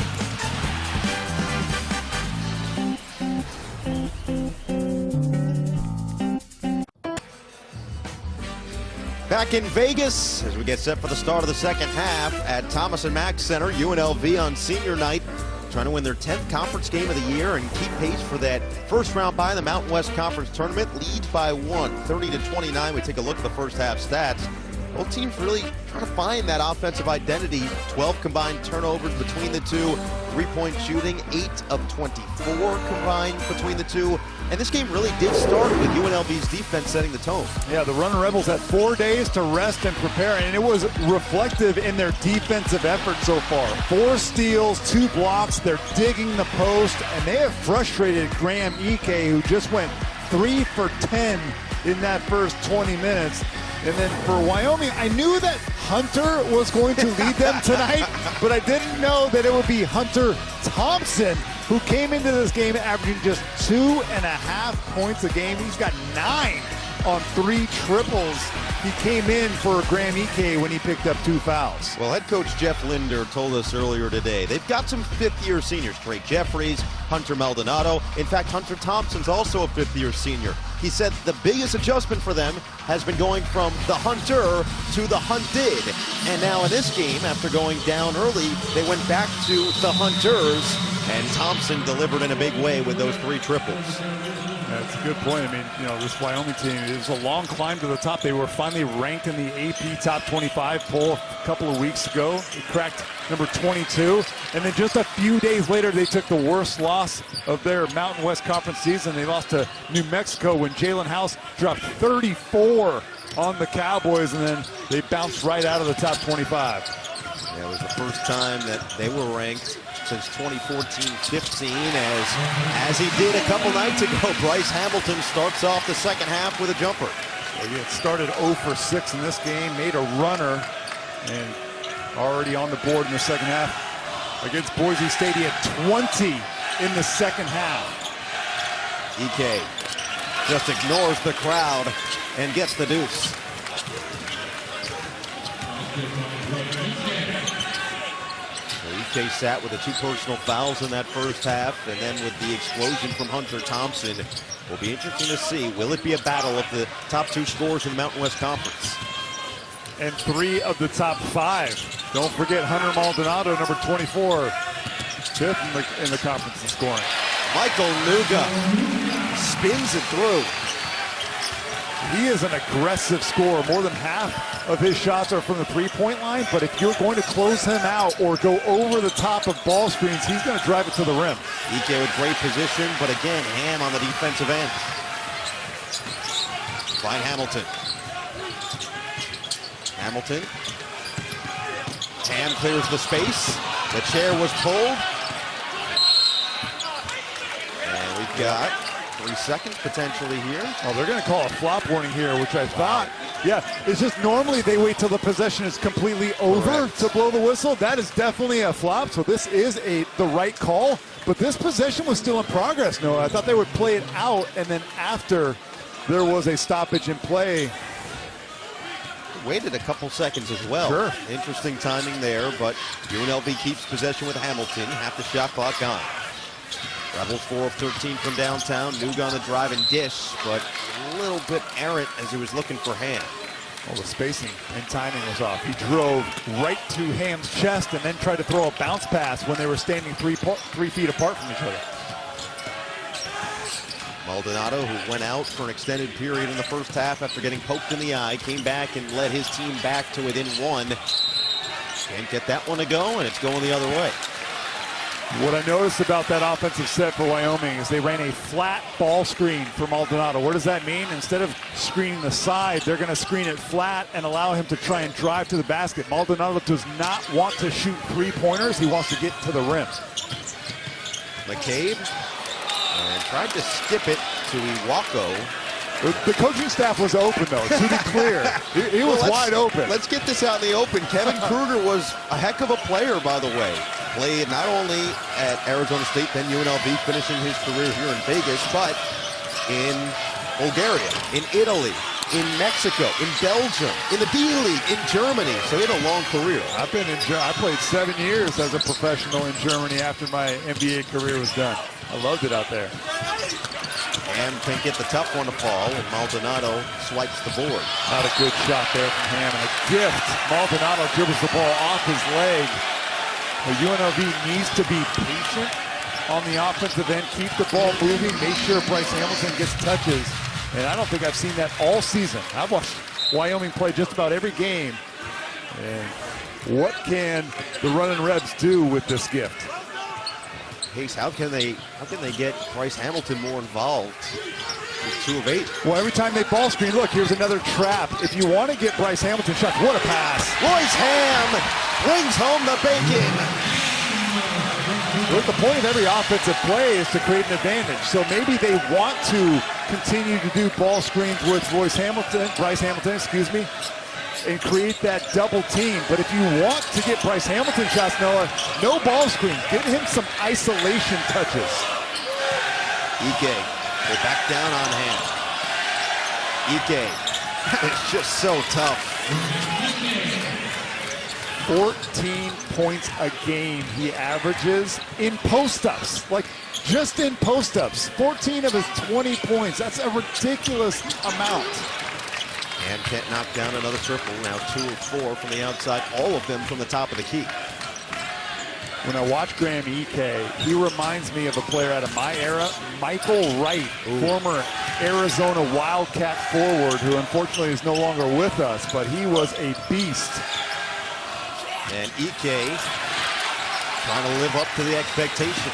Back in Vegas as we get set for the start of the second half at Thomas and Mack Center. UNLV on senior night, trying to win their 10th conference game of the year and keep pace for that first round bye in the Mountain West Conference Tournament. Leads by 1, 30-29. We take a look at the first half stats. Both teams really trying to find that offensive identity. 12 combined turnovers between the two. 3-point shooting, 8 of 24 combined between the two. And this game really did start with UNLV's defense setting the tone. Yeah, the Runnin' Rebels had 4 days to rest and prepare, and it was reflective in their defensive effort so far. 4 steals, 2 blocks, they're digging the post, and they have frustrated Graham Ike, who just went 3 for 10 in that first 20 minutes. And then for Wyoming, I knew that Hunter was going to lead them tonight, but I didn't know that it would be Hunter Thompson who came into this game averaging just 2.5 points a game. He's got 9 on 3 triples. He came in for Graham Ike when he picked up 2 fouls. Well, head coach Jeff Linder told us earlier today they've got some fifth-year seniors, Trey Jeffries, Hunter Maldonado. In fact, Hunter Thompson's also a fifth-year senior. He said the biggest adjustment for them has been going from the Hunter to the Hunted. And now in this game, after going down early, they went back to the Hunters, and Thompson delivered in a big way with those 3 triples. That's a good point. I mean, you know, this Wyoming team, it was a long climb to the top. They were finally ranked in the AP Top 25 poll a couple of weeks ago. They cracked number 22. And then just a few days later, they took the worst loss of their Mountain West Conference season. They lost to New Mexico when Jalen House dropped 34 on the Cowboys, and then they bounced right out of the top 25. Yeah, it was the first time that they were ranked since 2014-15, as he did a couple nights ago. Bryce Hamilton starts off the second half with a jumper. He had started 0 for 6 in this game, made a runner, and already on the board in the second half. Against Boise State, he had 20 in the second half. Ike just ignores the crowd and gets the deuce. Ike sat with the 2 personal fouls in that first half, and then with the explosion from Hunter Thompson, will be interesting to see. Will it be a battle of the top 2 scorers in the Mountain West Conference? And 3 of the top 5. Don't forget Hunter Maldonado, number 24, 5th in the conference in scoring. Michael Nuga spins it through. He is an aggressive scorer. More than half of his shots are from the three-point line, but if you're going to close him out or go over the top of ball screens, he's going to drive it to the rim. Ike with great position, but again, Ham on the defensive end. Find Hamilton. Hamilton. Ham clears the space. The chair was pulled. And we've got 3 seconds potentially here. Oh, they're going to call a flop warning here, which I thought, yeah, it's just normally they wait till the possession is completely over to blow the whistle. That is definitely a flop, so this is the right call. But this possession was still in progress, Noah. I thought they would play it out, and then after there was a stoppage in play. Waited a couple seconds as well. Sure. Interesting timing there, but UNLV keeps possession with Hamilton. Half the shot clock on. Rebels 4 of 13 from downtown. Nuga on the drive and dish, but a little bit errant as he was looking for Ham. Well, the spacing and timing was off. He drove right to Ham's chest and then tried to throw a bounce pass when they were standing 3 feet apart from each other. Maldonado, who went out for an extended period in the first half after getting poked in the eye, came back and led his team back to within 1. Can't get that one to go, and it's going the other way. What I noticed about that offensive set for Wyoming is they ran a flat ball screen for Maldonado. What does that mean? Instead of screening the side, they're going to screen it flat and allow him to try and drive to the basket. Maldonado does not want to shoot 3-pointers. He wants to get to the rim. McCabe, and tried to skip it to Iwako. The coaching staff was open, though, to be clear. He was wide open. Let's get this out in the open. Kevin Kruger was a heck of a player, by the way. Played not only at Arizona State, then UNLV, finishing his career here in Vegas, but in Bulgaria, in Italy, in Mexico, in Belgium, in the D-League, in Germany. So he had a long career. I played 7 years as a professional in Germany after my NBA career was done. I loved it out there. Ham can't get the tough one to fall, and Maldonado swipes the board. Not a good shot there from Ham, and a gift. Maldonado dribbles the ball off his leg. UNLV needs to be patient on the offensive end, keep the ball moving, make sure Bryce Hamilton gets touches. And I don't think I've seen that all season. I've watched Wyoming play just about every game. And what can the running Rebs do with this gift? Hayes, how can they get Bryce Hamilton more involved? He's 2 of 8. Well, every time they ball screen, look, here's another trap. If you want to get Bryce Hamilton shots, what a pass. Royce Ham brings home the bacon. Look, the point of every offensive play is to create an advantage. So maybe they want to continue to do ball screens with Bryce Hamilton, and create that double team. But if you want to get Bryce Hamilton shots, Noah, no ball screens. Get him some isolation touches. Ike, they back down on hand. Ike, it's just so tough. 14 points a game he averages in post-ups, like just in post-ups. 14 of his 20 points. That's a ridiculous amount. And can't knock down another triple. Now 2 of 4 from the outside, all of them from the top of the key. When I watch Graham Ike, he reminds me of a player out of my era, Michael Wright, former Arizona Wildcat forward, who unfortunately is no longer with us, but he was a beast. And Ike trying to live up to the expectation.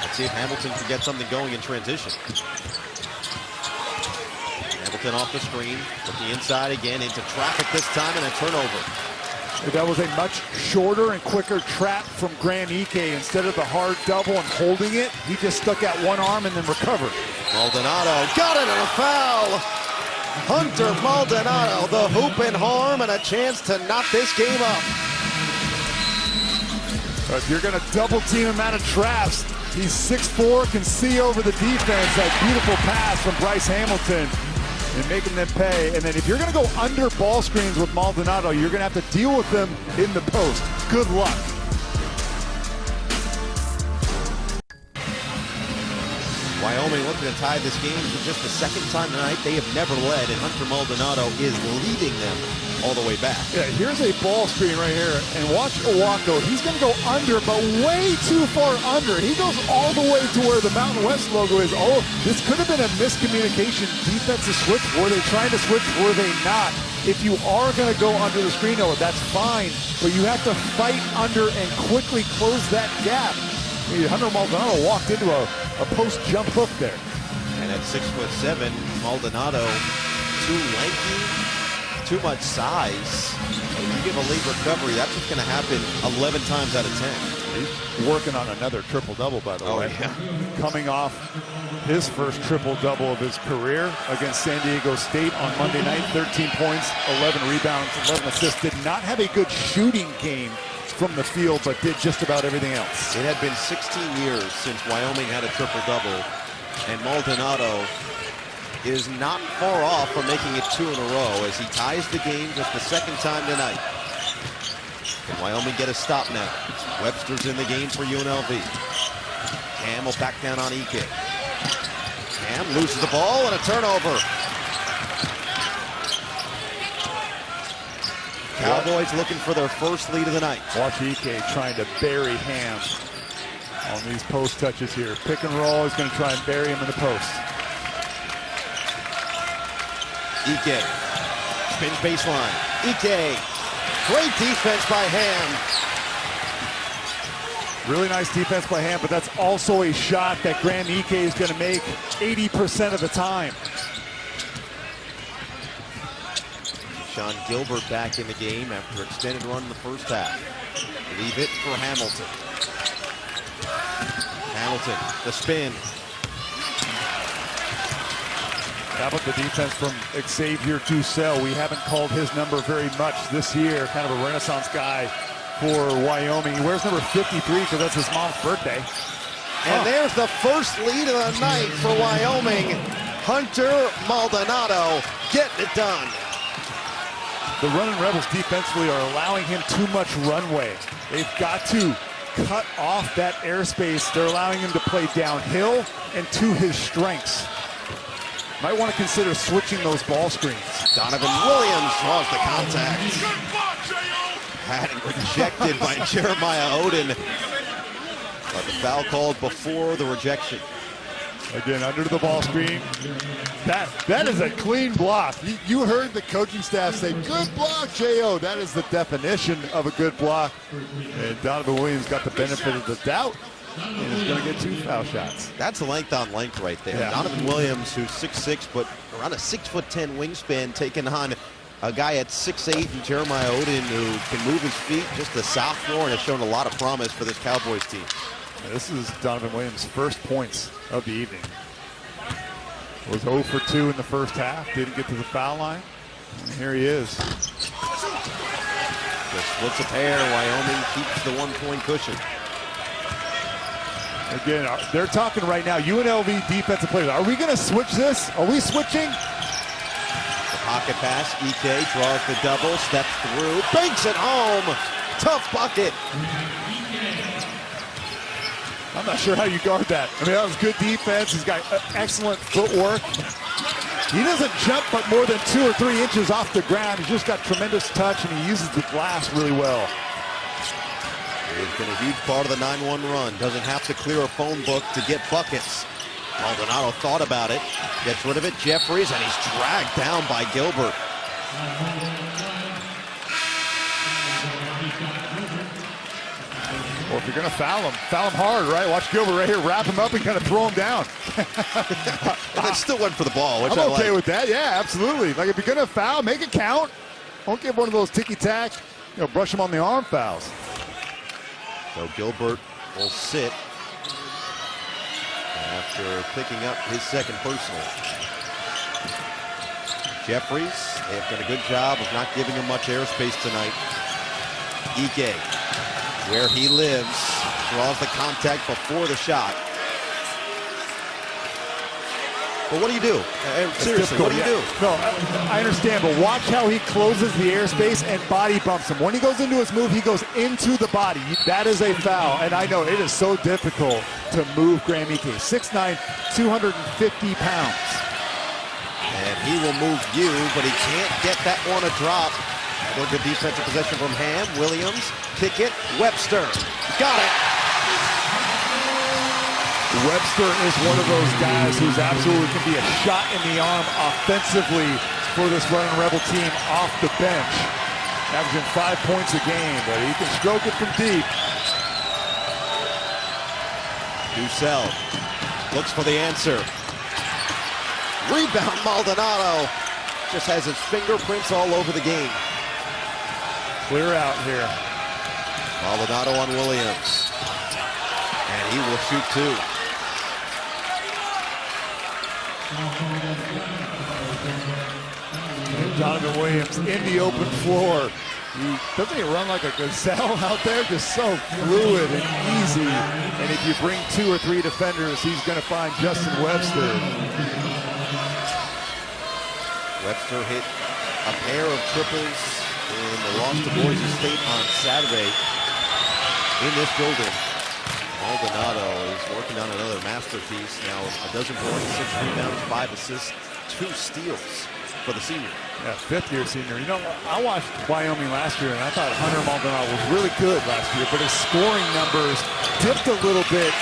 Let's see if Hamilton can get something going in transition. Hamilton off the screen, but the inside again, into traffic this time, and a turnover. That was a much shorter and quicker trap from Graham Ike. Instead of the hard double and holding it, he just stuck out one arm and then recovered. Maldonado got it and a foul. Hunter Maldonado, the hoop and harm, and a chance to knock this game up. If you're going to double team him out of traps, he's 6'4", can see over the defense. That beautiful pass from Bryce Hamilton and making them pay. And then if you're going to go under ball screens with Maldonado, you're going to have to deal with them in the post. Good luck. Wyoming looking to tie this game for just the second time tonight. They have never led, and Hunter Maldonado is leading them all the way back. Yeah, here's a ball screen right here, and watch Owako. He's going to go under, but way too far under. He goes all the way to where the Mountain West logo is. Oh, this could have been a miscommunication defensive switch. Were they trying to switch? Were they not? If you are going to go under the screen, Noah, that's fine, but you have to fight under and quickly close that gap. Hunter Maldonado walked into a post jump hook there. And at 6'7", Maldonado, too lanky, too much size. If you give a late recovery, that's what's going to happen 11 times out of 10. He's working on another triple-double, by the way. Yeah. Coming off his first triple-double of his career against San Diego State on Monday night. 13 points, 11 rebounds, 11 assists. Did not have a good shooting game from the field, but did just about everything else. It had been 16 years since Wyoming had a triple-double, and Maldonado is not far off from making it 2 in a row as he ties the game just the second time tonight. Can Wyoming get a stop now? Webster's in the game for UNLV. Cam will back down on Ike. Cam loses the ball and a turnover. Cowboys looking for their first lead of the night. Watch Ike trying to bury Ham on these post touches here. Pick and roll, he's going to try and bury him in the post. Ike spins baseline. Ike, great defense by Ham. Really nice defense by Ham, but that's also a shot that Graham Ike is going to make 80% of the time. Keyshawn Gilbert back in the game after extended run in the first half. Leave it for Hamilton. Hamilton, the spin. How about the defense from Xavier Dussel? We haven't called his number very much this year. Kind of a renaissance guy for Wyoming. He wears number 53 because that's his mom's birthday. And there's the first lead of the night for Wyoming. Hunter Maldonado getting it done. The running Rebels defensively are allowing him too much runway. They've got to cut off that airspace. They're allowing him to play downhill and to his strengths. Might want to consider switching those ball screens. Donovan Williams draws the contact. Had it rejected by Jeremiah Oden. But the foul called before the rejection. Again, under the ball screen. That is a clean block. You heard the coaching staff say, good block, J.O. That is the definition of a good block. And Donovan Williams got the benefit of the doubt and is going to get 2 foul shots. That's length on length right there. Yeah. Donovan Williams, who's 6'6", but around a 6'10" wingspan, taking on a guy at 6'8" and Jeremiah Odin who can move his feet, just a sophomore, and has shown a lot of promise for this Cowboys team. This is Donovan Williams' first points of the evening. Was 0 for 2 in the first half, didn't get to the foul line. And here he is. Just splits a pair. Wyoming keeps the 1-point cushion. Again, they're talking right now, UNLV defensive players. Are we going to switch this? Are we switching? The pocket pass. EK draws the double, steps through, banks it home. Tough bucket. I'm not sure how you guard that. I mean, that was good defense. He's got excellent footwork. He doesn't jump but more than 2 or 3 inches off the ground. He's just got tremendous touch, and he uses the glass really well. He's been a huge part of the 9-1 run. Doesn't have to clear a phone book to get buckets. Maldonado thought about it. Gets rid of it. Jeffries, and he's dragged down by Gilbert. Well, if you're going to foul him hard, right? Watch Gilbert right here, wrap him up and kind of throw him down. And then still went for the ball, which I'm okay with that. Yeah, absolutely. Like, if you're going to foul, make it count. Don't give one of those ticky-tack, brush him on the arm fouls. So Gilbert will sit after picking up his second personal. Jeffries, they have done a good job of not giving him much airspace tonight. Ike, where he lives, draws the contact before the shot. But what do you do? Seriously, what do you do? No, I understand, but watch how he closes the airspace and body bumps him. When he goes into his move, he goes into the body. That is a foul, and I know it is so difficult to move Graham Ike. 6'9", 250 pounds. And he will move you, but he can't get that one a drop. Good defensive possession from Ham. Williams, kick it. Webster, got it. Webster is one of those guys who's absolutely can be a shot in the arm offensively for this Running Rebel team off the bench. Averaging 5 points a game, but he can stroke it from deep. Dussel looks for the answer. Rebound, Maldonado. Just has his fingerprints all over the game. Clear out here. Maldonado on Williams. And he will shoot 2. And Donovan Williams in the open floor. Doesn't he run like a gazelle out there? Just so fluid and easy. And if you bring 2 or 3 defenders, he's going to find Justin Webster. Webster hit a pair of triples in the loss to Boise State on Saturday in this building. Maldonado is working on another masterpiece. Now, a dozen points, 6 rebounds, 5 assists, 2 steals for the senior. Yeah, 5th-year senior. I watched Wyoming last year, and I thought Hunter Maldonado was really good last year, but his scoring numbers dipped a little bit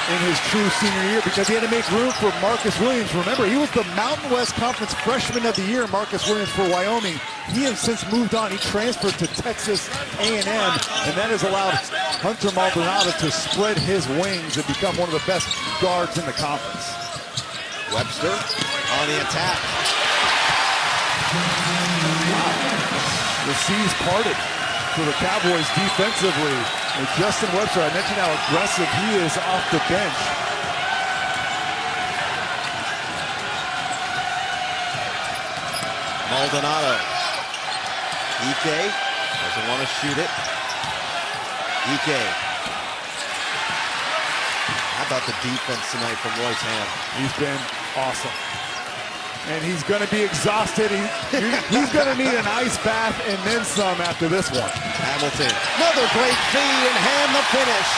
in his true senior year because he had to make room for Marcus Williams. Remember, he was the Mountain West Conference Freshman of the Year, Marcus Williams, for Wyoming. He has since moved on. He transferred to Texas A&M, and that has allowed Hunter Maldonado to spread his wings and become one of the best guards in the conference. Webster on the attack. The seas parted for the Cowboys defensively. And Justin Webster, I mentioned how aggressive he is off the bench. Maldonado. Ike doesn't want to shoot it. Ike. How about the defense tonight from Royce Ham? He's been awesome. And he's going to be exhausted. He's going to need an ice bath and then some after this one. Hamilton, another great feed, and Ham the finish.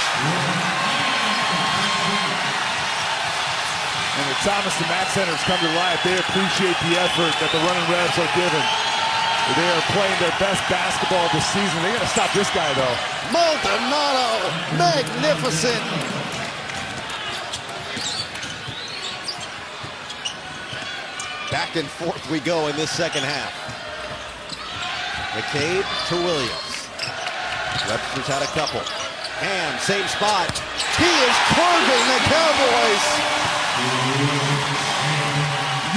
And the Thomas and Mack Centers come to life. They appreciate the effort that the Running Rebs are given. They are playing their best basketball of the season. They're going to stop this guy, though. Maldonado, magnificent. Back and forth we go in this second half. McCabe to Williams. Webster's had a couple. Ham, same spot. He is carving the Cowboys.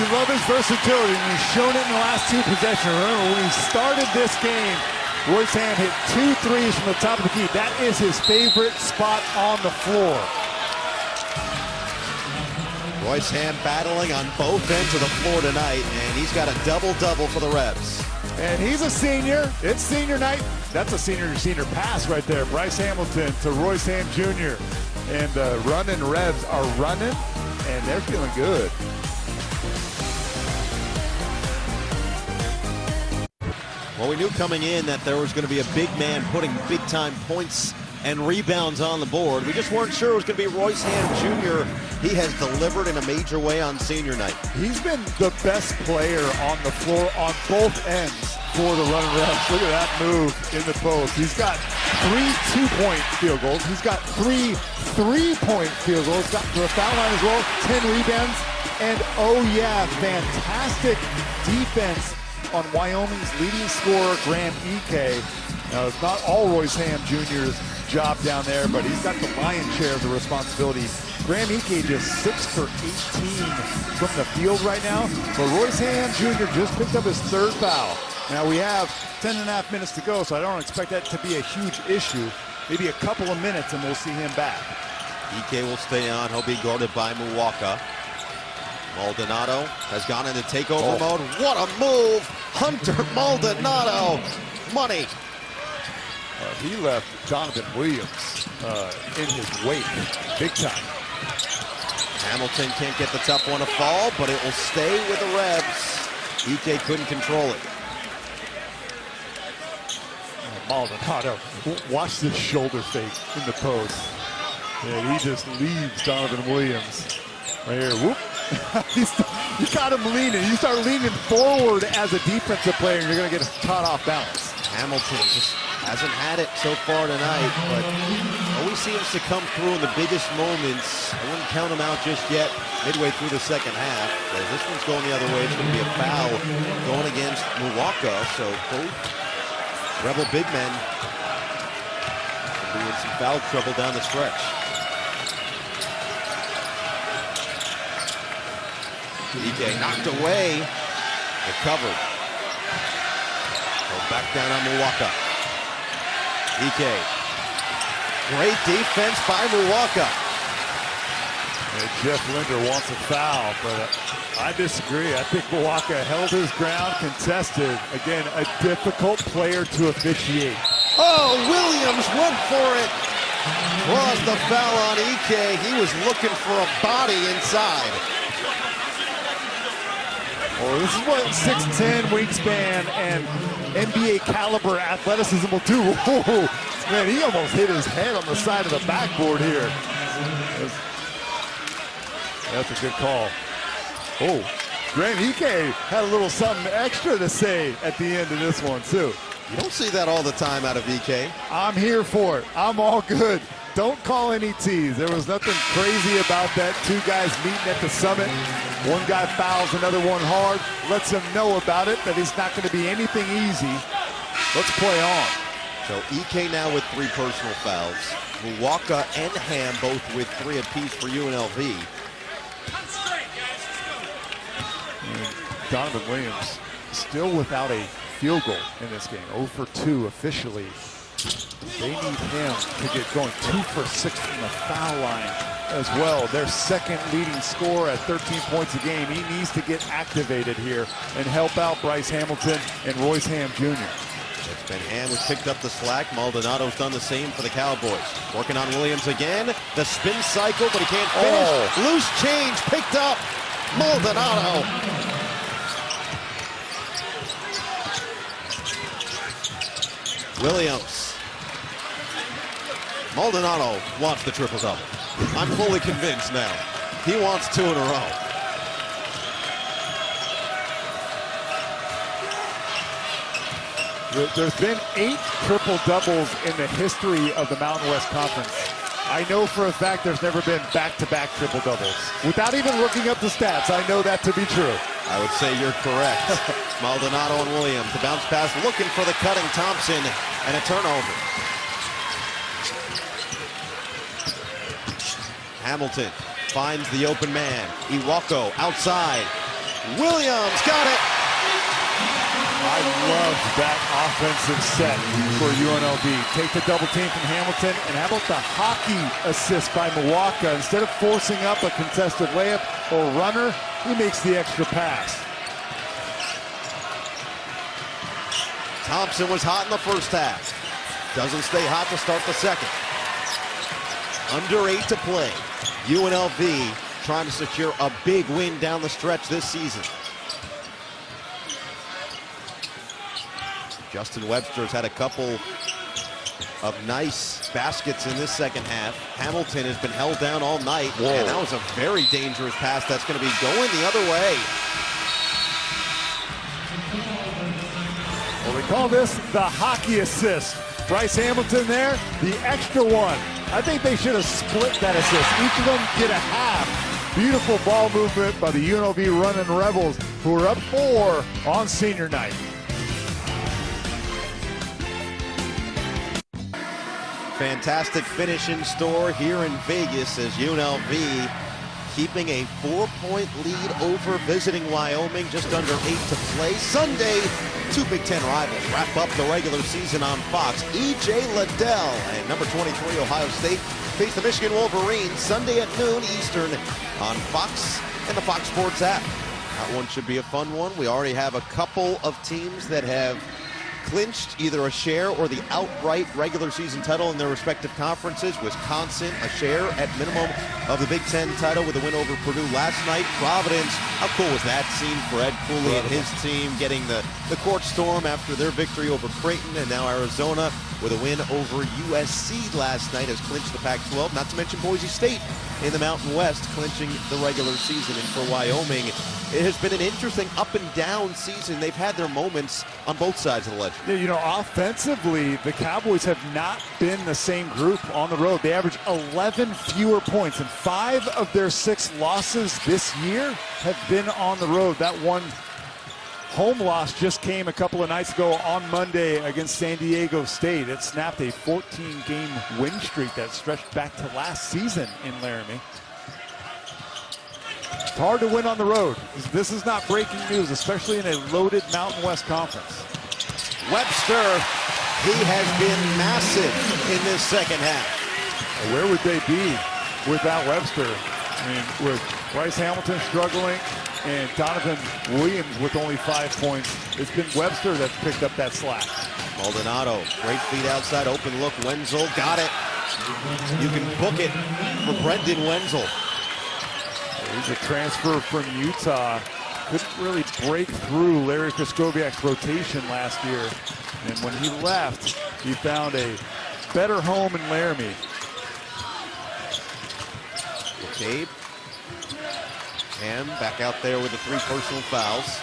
You love his versatility, and he's shown it in the last 2 possessions. Remember, when he started this game, Royce Ham hit 2 threes from the top of the key. That is his favorite spot on the floor. Royce Ham battling on both ends of the floor tonight, and he's got a double-double for the Rebs. And he's a senior. It's senior night. That's a senior pass right there. Bryce Hamilton to Royce Ham Jr. And the running Rebs are running, and they're feeling good. Well, we knew coming in that there was going to be a big man putting big-time points and rebounds on the board. We just weren't sure it was going to be Royce Ham Jr. He has delivered in a major way on senior night. He's been the best player on the floor on both ends for the running Rebs. Look at that move in the post. He's got 3 2-point field goals. He's got 3 3-point field goals. Got to the foul line as well, 10 rebounds. And oh yeah, fantastic defense on Wyoming's leading scorer, Graham Ike. Now, it's not all Royce Ham Jr.'s job down there, but he's got the lion's share of the responsibility. Graham Ike just 6 for 18 from the field right now, but Royce Ham Jr. just picked up his 3rd foul. Now, we have 10.5 minutes to go, so I don't expect that to be a huge issue. Maybe a couple of minutes, and we'll see him back. Ike will stay on. He'll be guarded by Muwaka. Maldonado has gone into takeover mode. What a move! Hunter Maldonado. Money. He left Donovan Williams in his wake, big time. Hamilton can't get the tough one to fall, but it will stay with the Rebs. Ike couldn't control it. Maldonado, watch this shoulder fake in the post. And he just leaves Donovan Williams. Right here, whoop. You got him leaning. You start leaning forward as a defensive player, and you're going to get caught off balance. Hamilton just hasn't had it so far tonight, but always seems to come through in the biggest moments. I wouldn't count him out just yet midway through the second half. As this one's going the other way, it's going to be a foul going against Muwaka, so both Rebel big men will be in some foul trouble down the stretch. Ike knocked away, recovered. So back down on Muwaka. Ike. Great defense by Muwaka. And Jeff Linder wants a foul, but I disagree. I think Muwaka held his ground, contested. Again, a difficult player to officiate. Oh, Williams went for it. Draws the foul on Ike. He was looking for a body inside. Oh, this is what 6'10" wingspan and NBA caliber athleticism will do. Oh, man, he almost hit his head on the side of the backboard here. That's a good call. Oh, Graham Ike had a little something extra to say at the end of this one, too. You don't see that all the time out of Ike. I'm here for it. I'm all good. Don't call any T's. There was nothing crazy about that. 2 guys meeting at the summit. One guy fouls another one hard, lets him know about it, that it's not going to be anything easy. Let's play on. So Ike now with 3 personal fouls. Muwaka and Ham both with 3 apiece for UNLV. And Donovan Williams still without a field goal in this game. 0 for 2 officially. They need him to get going. 2 for 6 from the foul line as well. Their second leading scorer at 13 points a game. He needs to get activated here and help out Bryce Hamilton and Royce Ham Jr. It's been Ham who's picked up the slack. Maldonado's done the same for the Cowboys. Working on Williams again. The spin cycle, but he can't finish. Oh. Loose change picked up. Maldonado. Williams. Maldonado wants the triple-double. I'm fully convinced now. He wants 2 in a row. There's been 8 triple-doubles in the history of the Mountain West Conference. I know for a fact there's never been back-to-back triple-doubles. Without even looking up the stats, I know that to be true. I would say you're correct. Maldonado and Williams. The bounce pass looking for the cutting Thompson and a turnover. Hamilton finds the open man. Iwako outside. Williams got it. I love that offensive set for UNLV. Take the double team from Hamilton, and how about the hockey assist by Milwaukee? Instead of forcing up a contested layup or runner, he makes the extra pass. Thompson was hot in the first half. Doesn't stay hot to start the second. Under 8 to play. UNLV trying to secure a big win down the stretch this season. Justin Webster's had a couple of nice baskets in this second half. Hamilton has been held down all night. Whoa. And that was a very dangerous pass that's going to be going the other way. Well, we call this the hockey assist. Bryce Hamilton there, the extra one. I think they should have split that assist. Each of them get a half. Beautiful ball movement by the UNLV running Rebels, who are up 4 on senior night. Fantastic finish in store here in Vegas as UNLV keeping a 4-point lead over visiting Wyoming, just under 8 to play. Sunday, 2 Big Ten rivals wrap up the regular season on Fox. E.J. Liddell and number 23 Ohio State face the Michigan Wolverines Sunday at noon Eastern on Fox and the Fox Sports app. That one should be a fun one. We already have a couple of teams that have clinched either a share or the outright regular season title in their respective conferences. Wisconsin, a share at minimum of the Big Ten title with a win over Purdue last night. Providence, how cool was that scene for Ed Cooley and his team getting the court storm after their victory over Creighton, and now Arizona with a win over USC last night has clinched the Pac-12, not to mention Boise State in the Mountain West clinching the regular season. And for Wyoming, it has been an interesting up and down season. They've had their moments on both sides of the ledger. Yeah, you know, offensively, the Cowboys have not been the same group on the road. They average 11 fewer points, and 5 of their 6 losses this year have been on the road. That one home loss just came a couple of nights ago on Monday against San Diego State. It snapped a 14-game win streak that stretched back to last season in Laramie. It's hard to win on the road. This is not breaking news, especially in a loaded Mountain West Conference. Webster, he has been massive in this second half. Where would they be without Webster? I mean, with Bryce Hamilton struggling and Donovan Williams with only 5 points, it's been Webster that's picked up that slack. Maldonado, great feet outside, open look. Wenzel got it. You can book it for Brendan Wenzel. He's a transfer from Utah. Couldn't really break through Larry Kraskowiak's rotation last year. And when he left, he found a better home in Laramie. McCabe. Ham back out there with the 3 personal fouls.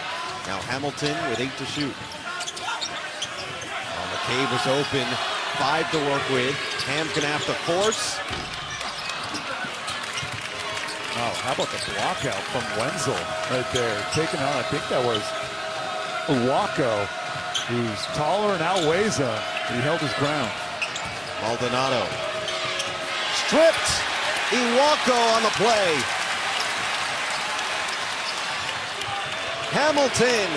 Now Hamilton with 8 to shoot. McCabe was open, 5 to work with. Ham's gonna have to force. Oh, how about the block out from Wenzel right there? Taking on, I think that was Uwako, who's taller and outweighs him. He held his ground. Maldonado. Stripped. Uwako on the play. Hamilton.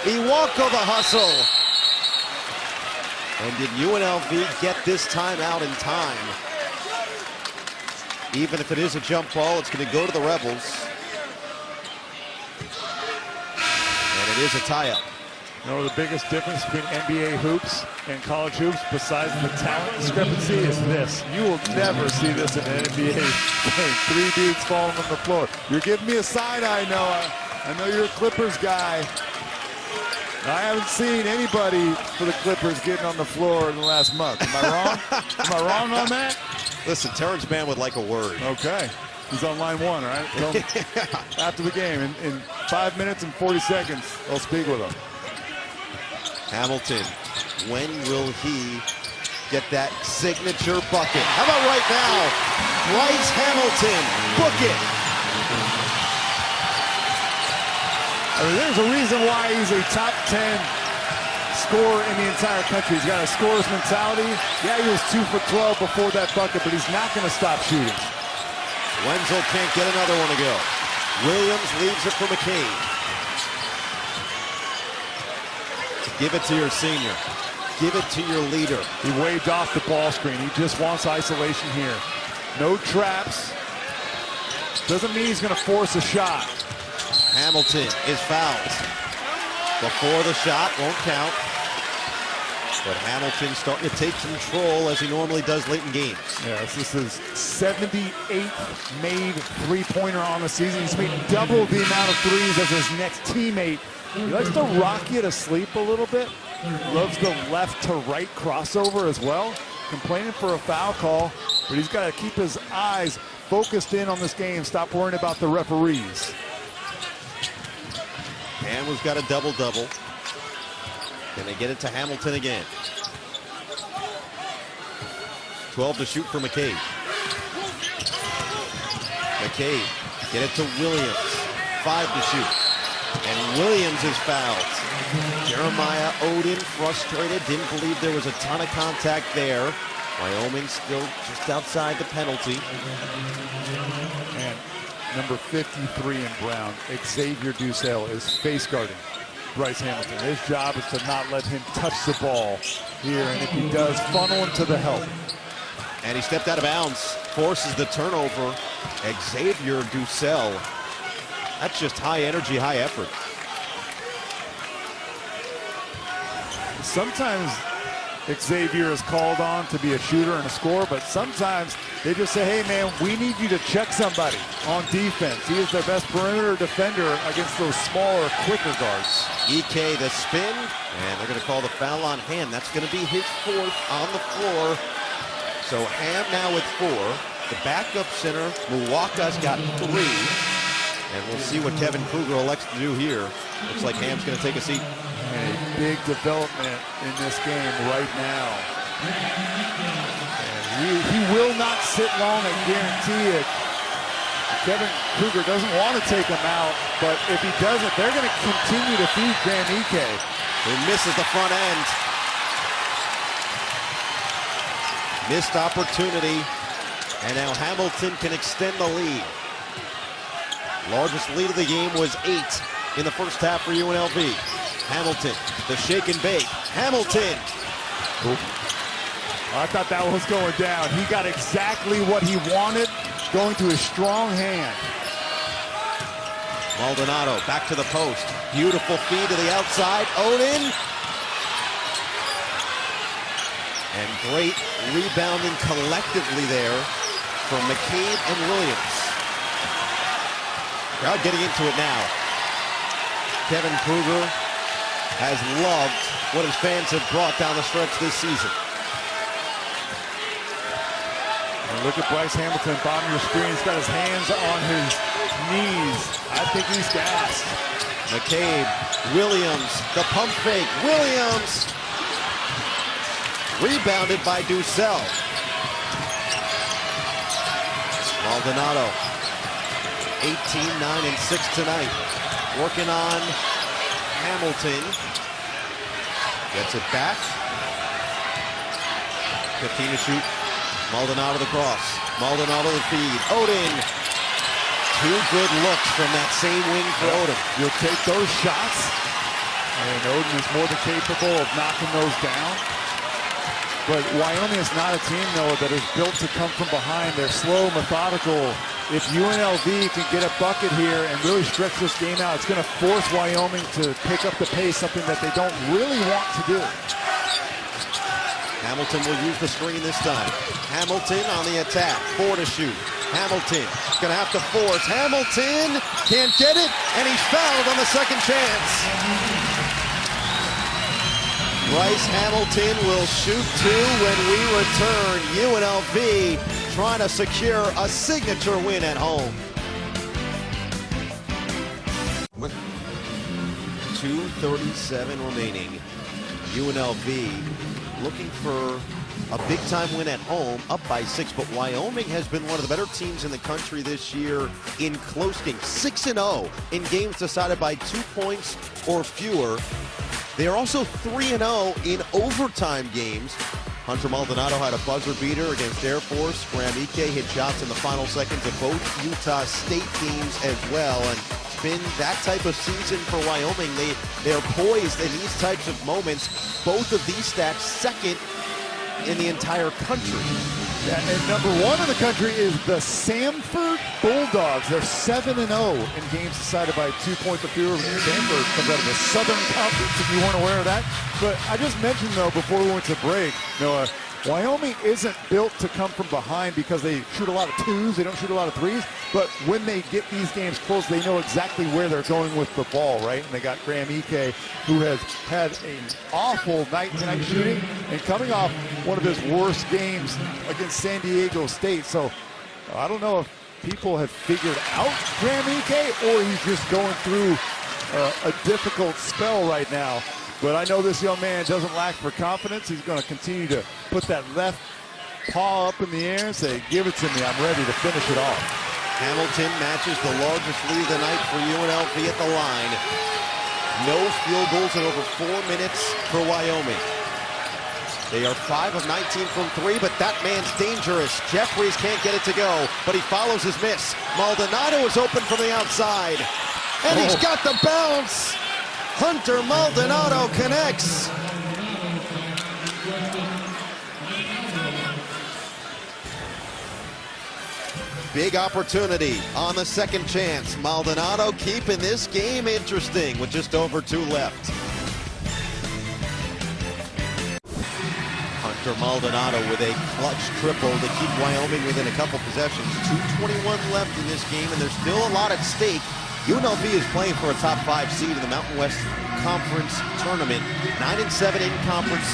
Uwako the hustle. And did UNLV get this time out in time? Even if it is a jump ball, it's going to go to the Rebels. And it is a tie-up. You know, the biggest difference between NBA hoops and college hoops, besides the talent discrepancy, is this. You will never see this in an NBA game. 3 dudes falling on the floor. You're giving me a side eye, Noah. I know you're a Clippers guy. I haven't seen anybody for the Clippers getting on the floor in the last month. Am I wrong? Am I wrong on that? Listen, Terrence Mann would like a word. Okay. He's on line 1, right? Tell him after the game, in 5 minutes and 40 seconds, I'll speak with him. Hamilton, when will he get that signature bucket? How about right now? Bryce Hamilton, book it. I mean, there's a reason why he's a top 10 scorer in the entire country. He's got a scorer's mentality. Yeah, he was 2 for 12 before that bucket, but he's not going to stop shooting. Wenzel can't get another one to go. Williams leaves it for McCabe. Give it to your senior. Give it to your leader. He waved off the ball screen. He just wants isolation here. No traps. Doesn't mean he's going to force a shot. Hamilton is fouled. Before the shot, won't count. But Hamilton starting to take control as he normally does late in games. Yes, this is 78th made three-pointer on the season. He's made double the amount of threes as his next teammate. He likes to rock you to sleep a little bit. Loves the left to right crossover as well. Complaining for a foul call, but he's got to keep his eyes focused in on this game. Stop worrying about the referees. Ham's got a double-double. Can they get it to Hamilton again? 12 to shoot for McCabe. McCabe, get it to Williams. 5 to shoot. And Williams is fouled. Jeremiah Odin frustrated, didn't believe there was a ton of contact there. Wyoming still just outside the penalty. And number 53 in Brown, Xavier Ducel, is face guarding Bryce Hamilton. His job is to not let him touch the ball here, and if he does, funnel him to the help. And he stepped out of bounds, forces the turnover. Xavier Ducel. That's just high energy, high effort. Sometimes Xavier is called on to be a shooter and a scorer, but sometimes they just say, hey man, we need you to check somebody on defense. He is their best perimeter defender against those smaller, quicker guards. EK the spin, and they're going to call the foul on Ham. That's going to be his 4th on the floor. So Ham now with 4. The backup center, Muwaka's got 3. And we'll see what Kevin Kruger elects to do here. Looks like Ham's going to take a seat. And a big development in this game right now. And he will not sit long, I guarantee it. Kevin Kruger doesn't want to take him out, but if he doesn't, they're going to continue to feed Van Ike. Who misses the front end. Missed opportunity. And now Hamilton can extend the lead. Largest lead of the game was 8 in the first half for UNLV. Hamilton, the shake and bake. Hamilton. I thought that was going down. He got exactly what he wanted, going to his strong hand. Maldonado back to the post. Beautiful feed to the outside. Odin. And great rebounding collectively there from McCabe and Williams. Crowd getting into it now. Kevin Kruger has loved what his fans have brought down the stretch this season. And look at Bryce Hamilton, bottom of your screen. He's got his hands on his knees. I think he's gassed. McCabe, Williams, the pump fake. Williams! Rebounded by Ducel. Maldonado. 18, 9, and 6 tonight. Working on Hamilton. Gets it back. 15 to shoot. Maldonado the cross. Maldonado the feed. Odin. 2 good looks from that same wing for Odin. You'll take those shots, and Odin is more than capable of knocking those down. But Wyoming is not a team, though, that is built to come from behind. They're slow, methodical. If UNLV can get a bucket here and really stretch this game out, it's going to force Wyoming to pick up the pace, something that they don't really want to do. Hamilton will use the screen this time. Hamilton on the attack. 4 to shoot. Hamilton going to have to force. Hamilton can't get it, and he's fouled on the second chance. Bryce Hamilton will shoot 2 when we return. UNLV trying to secure a signature win at home. 2:37 remaining. UNLV looking for a big-time win at home, up by 6, but Wyoming has been one of the better teams in the country this year in close games. 6-0 in games decided by 2 points or fewer. They are also 3-0 in overtime games. Hunter Maldonado had a buzzer beater against Air Force. Graham Ike hit shots in the final seconds of both Utah State games as well. And it's been that type of season for Wyoming. They're poised in these types of moments. Both of these stats second in the entire country. Yeah, and number one in the country is the Samford Bulldogs. They're 7-0 in games decided by 2 points or fewer. Samford comes out of the Southern Conference, if you weren't aware of that. But I just mentioned, though, before we went to break, Noah, Wyoming isn't built to come from behind because they shoot a lot of twos. They don't shoot a lot of threes. But when they get these games close, they know exactly where they're going with the ball, right? And they got Graham Ike, who has had an awful night tonight shooting and coming off one of his worst games against San Diego State. So I don't know if people have figured out Graham Ike or he's just going through a difficult spell right now. But I know this young man doesn't lack for confidence. He's going to continue to put that left paw up in the air and say, give it to me, I'm ready to finish it off. Hamilton matches the largest lead of the night for UNLV at the line. No field goals in over 4 minutes for Wyoming. They are 5 of 19 from 3, but that man's dangerous. Jeffries can't get it to go, but he follows his miss. Maldonado is open from the outside, and he's got the bounce. Hunter Maldonado connects. Big opportunity on the second chance. Maldonado keeping this game interesting with just over 2 left. Hunter Maldonado with a clutch triple to keep Wyoming within a couple possessions. 2:21 left in this game, and there's still a lot at stake. UNLV is playing for a top 5 seed in the Mountain West Conference tournament. 9-7 in conference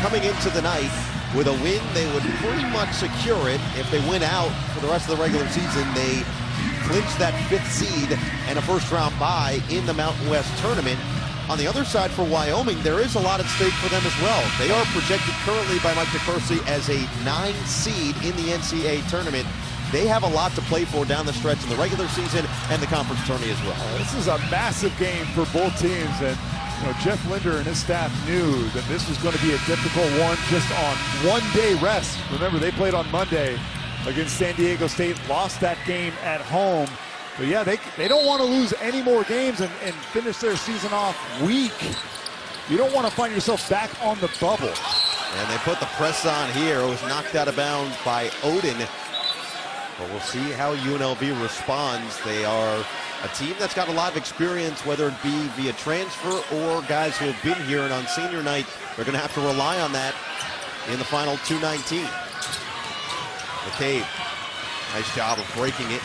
coming into the night. With a win, they would pretty much secure it. If they win out for the rest of the regular season, they clinch that 5th seed and a first-round bye in the Mountain West tournament. On the other side for Wyoming, there is a lot at stake for them as well. They are projected currently by Mike DeCourcy as a 9 seed in the NCAA tournament. They have a lot to play for down the stretch in the regular season and the conference tourney as well. This is a massive game for both teams, and Jeff Linder and his staff knew that this was going to be a difficult one just on 1 day rest. Remember, they played on Monday against San Diego State, lost that game at home. But yeah, they don't want to lose any more games and finish their season off weak. You don't want to find yourself back on the bubble. And they put the press on here. It was knocked out of bounds by Odin. But we'll see how UNLV responds. They are a team that's got a lot of experience, whether it be via transfer or guys who have been here. And on senior night, they're going to have to rely on that in the final 2:19. McCabe, nice job of breaking it.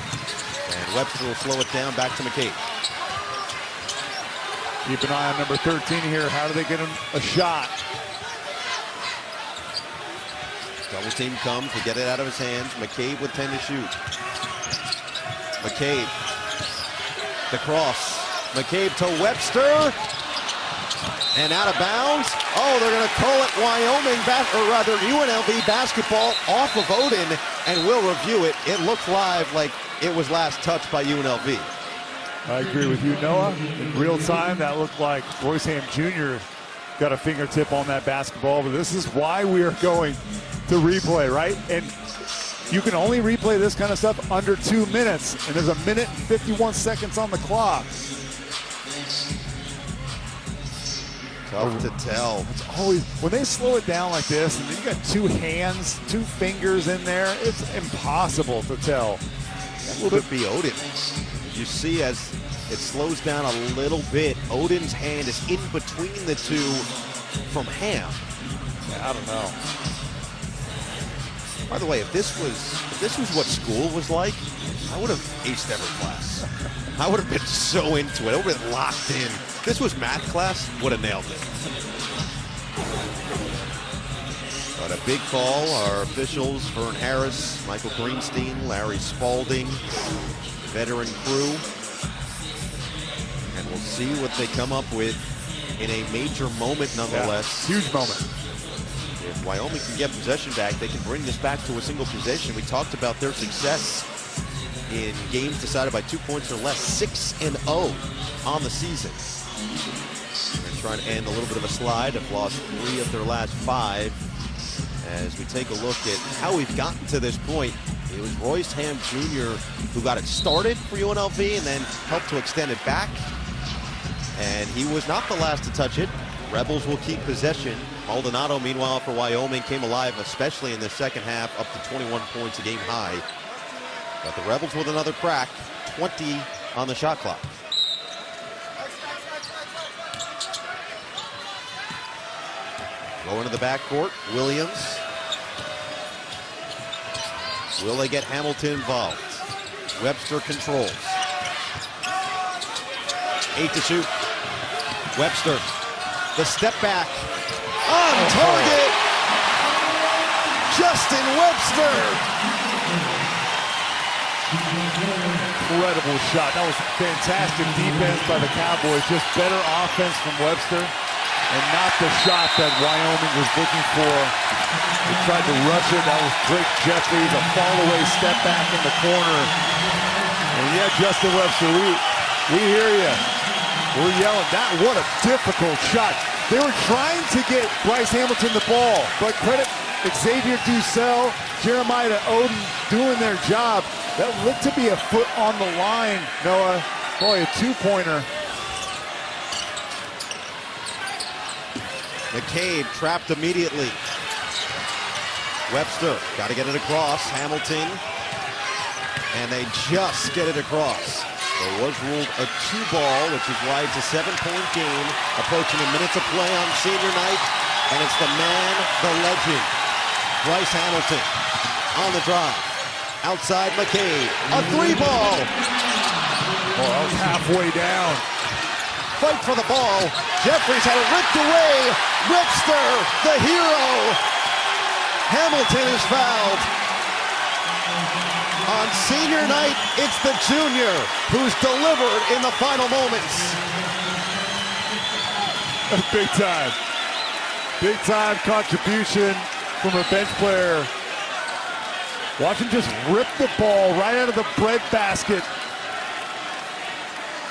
And Webster will slow it down back to McCabe. Keep an eye on number 13 here. How do they get him a shot? Double team comes to get it out of his hands. McCabe with 10 to shoot. McCabe, the cross. McCabe to Webster. And out of bounds. Oh, they're going to call it Wyoming, or rather UNLV basketball off of Odin, and we'll review it. It looked live like it was last touched by UNLV. I agree with you, Noah. In real time, that looked like Bryce Hamilton Jr. got a fingertip on that basketball, but this is why we are going to replay, right? And you can only replay this kind of stuff under 2 minutes, and there's 1 minute and 51 seconds on the clock. Tough to tell. It's always, when they slow it down like this, and you got 2 hands, 2 fingers in there, it's impossible to tell. That could be Odin. You see as it slows down a little bit, Odin's hand is in between the two from Ham. I don't know. By the way, if this was what school was like, I would have aced every class. I would have been so into it. I would have been locked in. If this was math class, would have nailed it. But a big call. Our officials, Vern Harris, Michael Greenstein, Larry Spalding, veteran crew. And we'll see what they come up with in a major moment nonetheless. Yeah, huge moment. If Wyoming can get possession back, they can bring this back to a single possession. We talked about their success in games decided by 2 points or less, 6-0 on the season. They're trying to end a little bit of a slide. Have lost 3 of their last 5. As we take a look at how we've gotten to this point, it was Royce Ham Jr. who got it started for UNLV and then helped to extend it back. And he was not the last to touch it. Rebels will keep possession. Maldonado, meanwhile, for Wyoming, came alive, especially in the second half, up to 21 points, a game high. But the Rebels with another crack, 20 on the shot clock. Going to the backcourt, Williams. Will they get Hamilton involved? Webster controls. 8 to shoot. Webster, the step back. On target, Justin Webster. Incredible shot. That was fantastic defense by the Cowboys. Just better offense from Webster, and not the shot that Wyoming was looking for. They tried to rush it. That was Drake Jeffries, a fall-away step back in the corner. And yeah, Justin Webster, we hear you. We're yelling. What a difficult shot. They were trying to get Bryce Hamilton the ball, but credit Xavier Dussel, Jeremiah Odin doing their job. That looked to be a foot on the line, Noah. Boy, a two-pointer. McCabe trapped immediately. Webster got to get it across. Hamilton, and they just get it across. It was ruled a 2-ball, which is why it's a 7-point game. Approaching a minute to play on senior night, and it's the man, the legend, Bryce Hamilton on the drive. Outside McCabe, a 3-ball. Oh, that was halfway down. Fight for the ball. Jeffries had it ripped away. Webster, the hero. Hamilton is fouled. On senior night, it's the junior who's delivered in the final moments. Big time. Big time contribution from a bench player. Watch him just rip the ball right out of the bread basket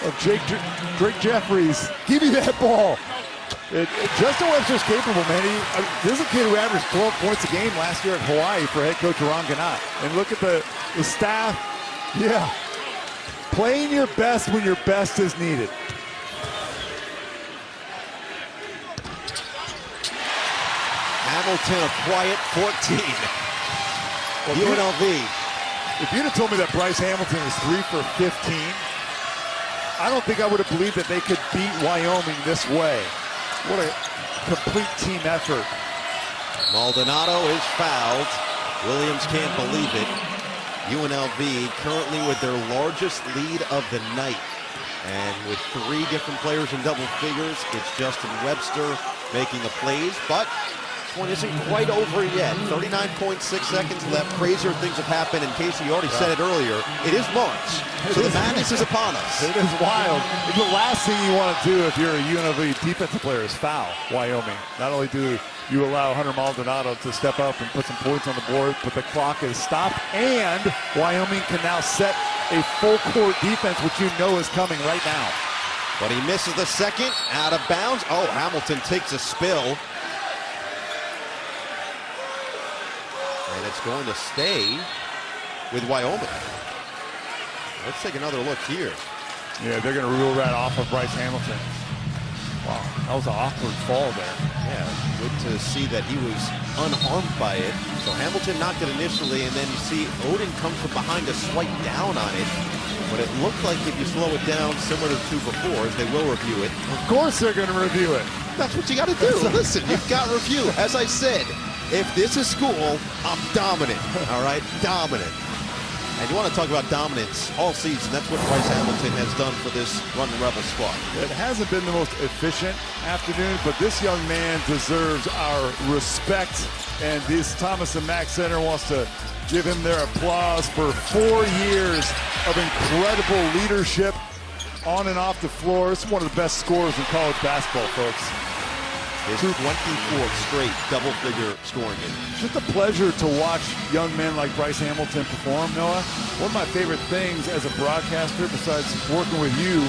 of Drake Jeffries. Give me that ball. Justin Webster's capable, man. This is a kid who averaged 12 points a game last year at Hawaii for head coach Ron Ganott. And look at the staff. Yeah. Playing your best when your best is needed. Hamilton, a quiet 14. Well, UNLV. If you'd have told me that Bryce Hamilton is 3 for 15, I don't think I would have believed that they could beat Wyoming this way. What a complete team effort. Maldonado is fouled. Williams can't believe it. UNLV currently with their largest lead of the night. And with 3 different players in double figures, it's Justin Webster making the plays, but this one isn't quite over yet. 39.6 seconds left. Crazier things have happened, and Casey, you already said it earlier. It is March, so the madness is upon us. It is wild. The last thing you want to do if you're a UNLV defensive player is foul Wyoming. Not only do you allow Hunter Maldonado to step up and put some points on the board, but the clock is stopped, and Wyoming can now set a full-court defense, which you know is coming right now. But he misses the second, out of bounds. Oh, Hamilton takes a spill. And it's going to stay with Wyoming. Let's take another look here. Yeah, they're going to rule that off of Bryce Hamilton. Wow, that was an awkward fall there. Yeah, good to see that he was unharmed by it. So Hamilton knocked it initially, and then you see Odin comes from behind to swipe down on it. But it looked like if you slow it down, similar to before, they will review it. Of course they're going to review it. That's what you got to do. Listen, you've got review. As I said, if this is school, I'm dominant. All right, dominant. And you want to talk about dominance all season. That's what Bryce Hamilton has done for this Run the Rebel squad. It hasn't been the most efficient afternoon, but this young man deserves our respect. And this Thomas and Mack Center wants to give him their applause for 4 years of incredible leadership on and off the floor. It's one of the best scorers in college basketball, folks. His 24th straight double-figure scoring game. Just a pleasure to watch young men like Bryce Hamilton perform, Noah. One of my favorite things as a broadcaster, besides working with you,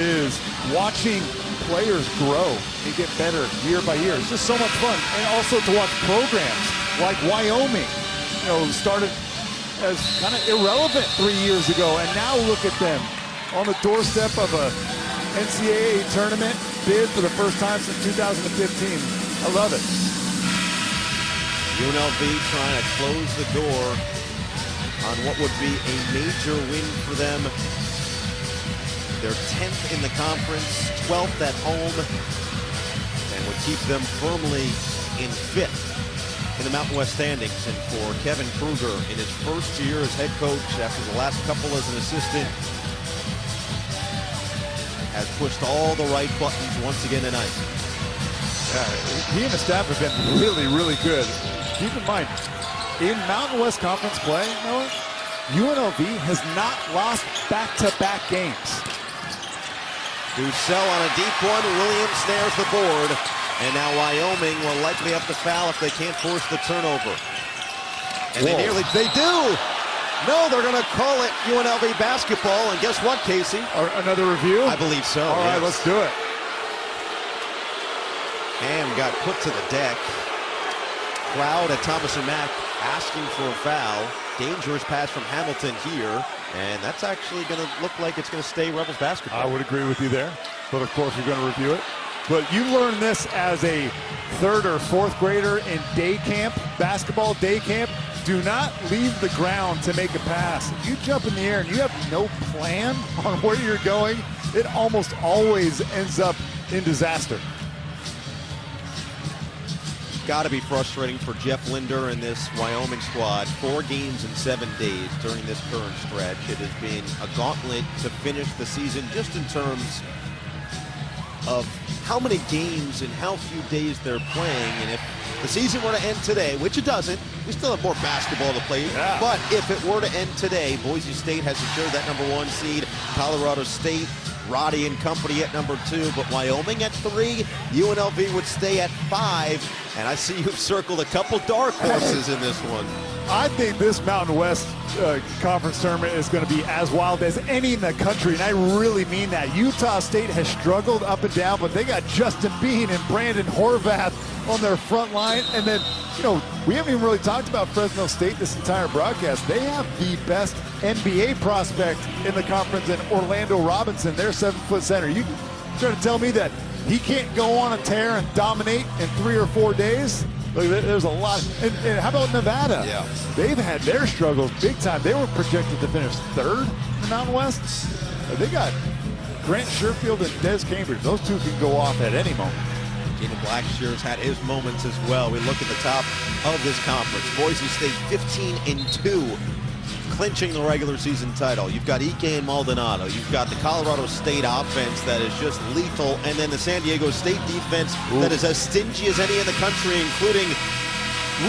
is watching players grow and get better year by year. It's just so much fun. And also to watch programs like Wyoming, started as kind of irrelevant 3 years ago, and now look at them on the doorstep of a NCAA tournament bid for the first time since 2015. I love it. UNLV trying to close the door on what would be a major win for them. They're 10th in the conference, 12th at home, and would keep them firmly in 5th in the Mountain West standings. And for Kevin Kruger, in his first year as head coach after the last couple as an assistant, has pushed all the right buttons once again tonight. He and the staff have been really, really good. Keep in mind, in Mountain West Conference play, Noah, UNLV has not lost back-to-back games. Ducell on a deep one. Williams snares the board. And now Wyoming will likely have to foul if they can't force the turnover. And they do! No, they're going to call it UNLV basketball. And guess what, Casey? Another review? I believe so. All right, let's do it. Ham got put to the deck. Crowd at Thomas and Mack asking for a foul. Dangerous pass from Hamilton here. And that's actually going to look like it's going to stay Rebels basketball. I would agree with you there. But, of course, we're going to review it. But you learn this as a 3rd or 4th grader in day camp, basketball day camp. Do not leave the ground to make a pass. If you jump in the air and you have no plan on where you're going, it almost always ends up in disaster. Got to be frustrating for Jeff Linder and this Wyoming squad. 4 games in 7 days during this current stretch. It has been a gauntlet to finish the season just in terms of how many games and how few days they're playing. And if the season were to end today, which it doesn't, we still have more basketball to play. Yeah. But if it were to end today, Boise State has secured that #1 seed. Colorado State, Roddy and company at #2, but Wyoming at 3. UNLV would stay at 5. And I see you've circled a couple dark horses in this one. I think this Mountain West Conference tournament is going to be as wild as any in the country, and I really mean that. Utah State has struggled up and down, but they got Justin Bean and Brandon Horvath on their front line. And then, we haven't even really talked about Fresno State this entire broadcast. They have the best NBA prospect in the conference in Orlando Robinson, their 7-foot center. You trying to tell me that he can't go on a tear and dominate in 3 or 4 days? Look, there's a lot. And how about Nevada? Yeah. They've had their struggles big time. They were projected to finish 3rd in the Mountain West. They got Grant Sherfield and Des Cambridge. Those two can go off at any moment. Gina Blackshear's had his moments as well. We look at the top of this conference. Boise State 15-2. Clinching the regular season title. You've got Ike and Maldonado. You've got the Colorado State offense that is just lethal, and then the San Diego State defense that is as stingy as any in the country, including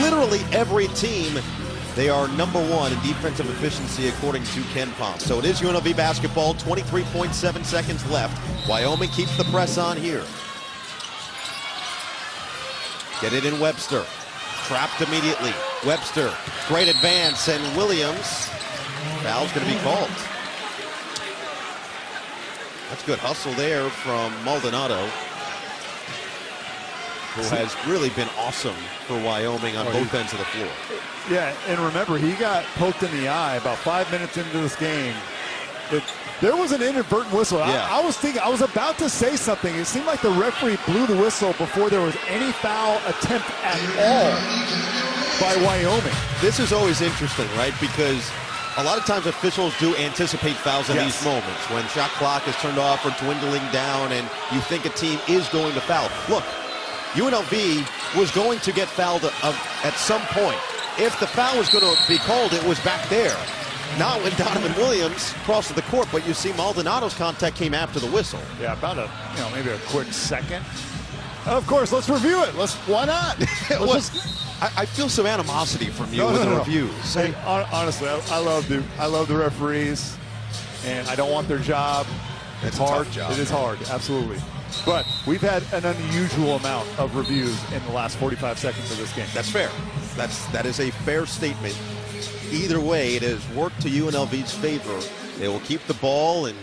literally every team. They are #1 in defensive efficiency according to Ken Pom. So it is UNLV basketball, 23.7 seconds left. Wyoming keeps the press on here. Get it in Webster. Trapped immediately. Webster, great advance, and Williams. Foul's going to be called. That's good hustle there from Maldonado, who has really been awesome for Wyoming on both ends of the floor. Yeah, and remember, he got poked in the eye about 5 minutes into this game. There was an inadvertent whistle. Yeah. I was about to say something. It seemed like the referee blew the whistle before there was any foul attempt at all by Wyoming. This is always interesting, right? Because a lot of times officials do anticipate fouls in these moments when shot clock is turned off or dwindling down and you think a team is going to foul. Look, UNLV was going to get fouled at some point. If the foul was going to be called, it was back there. Not when Donovan Williams crosses the court, but you see Maldonado's contact came after the whistle. Yeah, about maybe a quick second. Of course, let's review it. Why not? I feel some animosity from you with the reviews. Hey, honestly, I love the referees, and I don't want their job. It's hard. A tough job. It is hard, absolutely. But we've had an unusual amount of reviews in the last 45 seconds of this game. That's fair. That is a fair statement. Either way, it has worked to UNLV's favor. They will keep the ball, and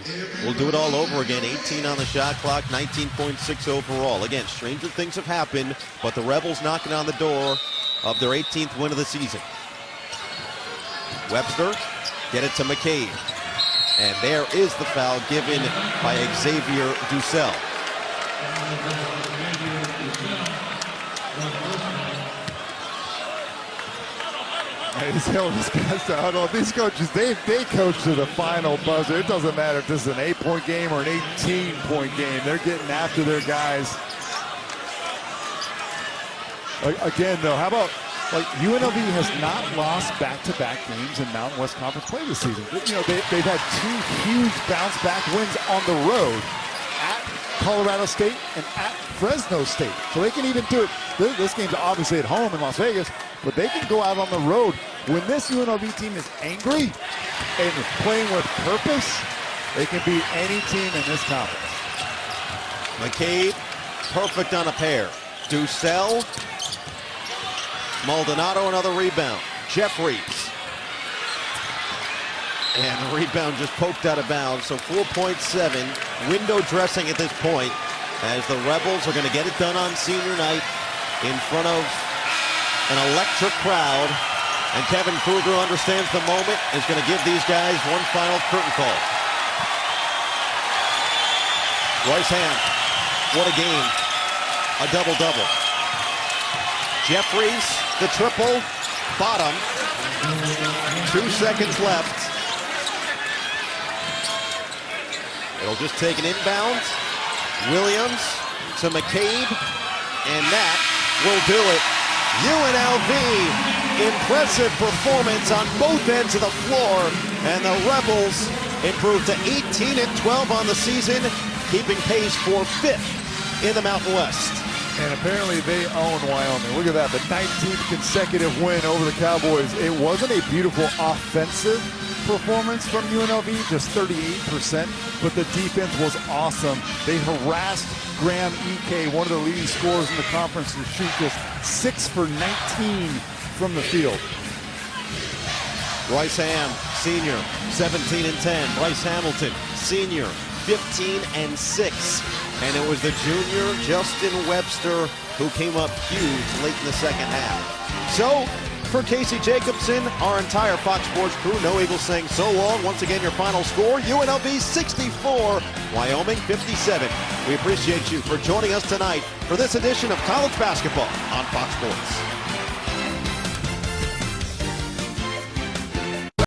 we'll do it all over again. 18 on the shot clock, 19.6 overall. Again, stranger things have happened, but the Rebels knocking on the door of their 18th win of the season. Webster, get it to McCabe. And there is the foul given by Xavier Dussel. He's held his guys to huddle. These coaches, they coach to the final buzzer. It doesn't matter if this is an 8-point game or an 18-point game. They're getting after their guys. Again, though, how about, UNLV has not lost back-to-back games in Mountain West Conference play this season. They've had 2 huge bounce-back wins on the road at Colorado State and at Fresno State. So they can even do it. This game's obviously at home in Las Vegas, but they can go out on the road. When this UNLV team is angry and playing with purpose, they can beat any team in this conference. McCabe, perfect on a pair. Dussel, Maldonado, another rebound. Jeffries. And the rebound just poked out of bounds, so 4.7. Window dressing at this point as the Rebels are going to get it done on senior night in front of an electric crowd. And Kevin Kruger understands the moment, is going to give these guys one final curtain call. Bryce Ham, what a game. A double-double. Jeffries, the triple, bottom. 2 seconds left. It'll just take an inbound. Williams to McCabe, and that will do it. UNLV, impressive performance on both ends of the floor, and the Rebels improved to 18-12 on the season, keeping pace for 5th in the Mountain West. And apparently they own Wyoming. Look at that, the 19th consecutive win over the Cowboys. It wasn't a beautiful offensive performance from UNLV, just 38%, but the defense was awesome. They harassed Graham Ike, one of the leading scorers in the conference, to shoot just 6 for 19 from the field. Bryce Ham, senior, 17-10. Bryce Hamilton, senior, 15-6. And it was the junior, Justin Webster, who came up huge late in the second half. So, for Casey Jacobson, our entire Fox Sports crew, no Eagles saying so long. Once again, your final score, UNLV 64, Wyoming 57. We appreciate you for joining us tonight for this edition of College Basketball on Fox Sports.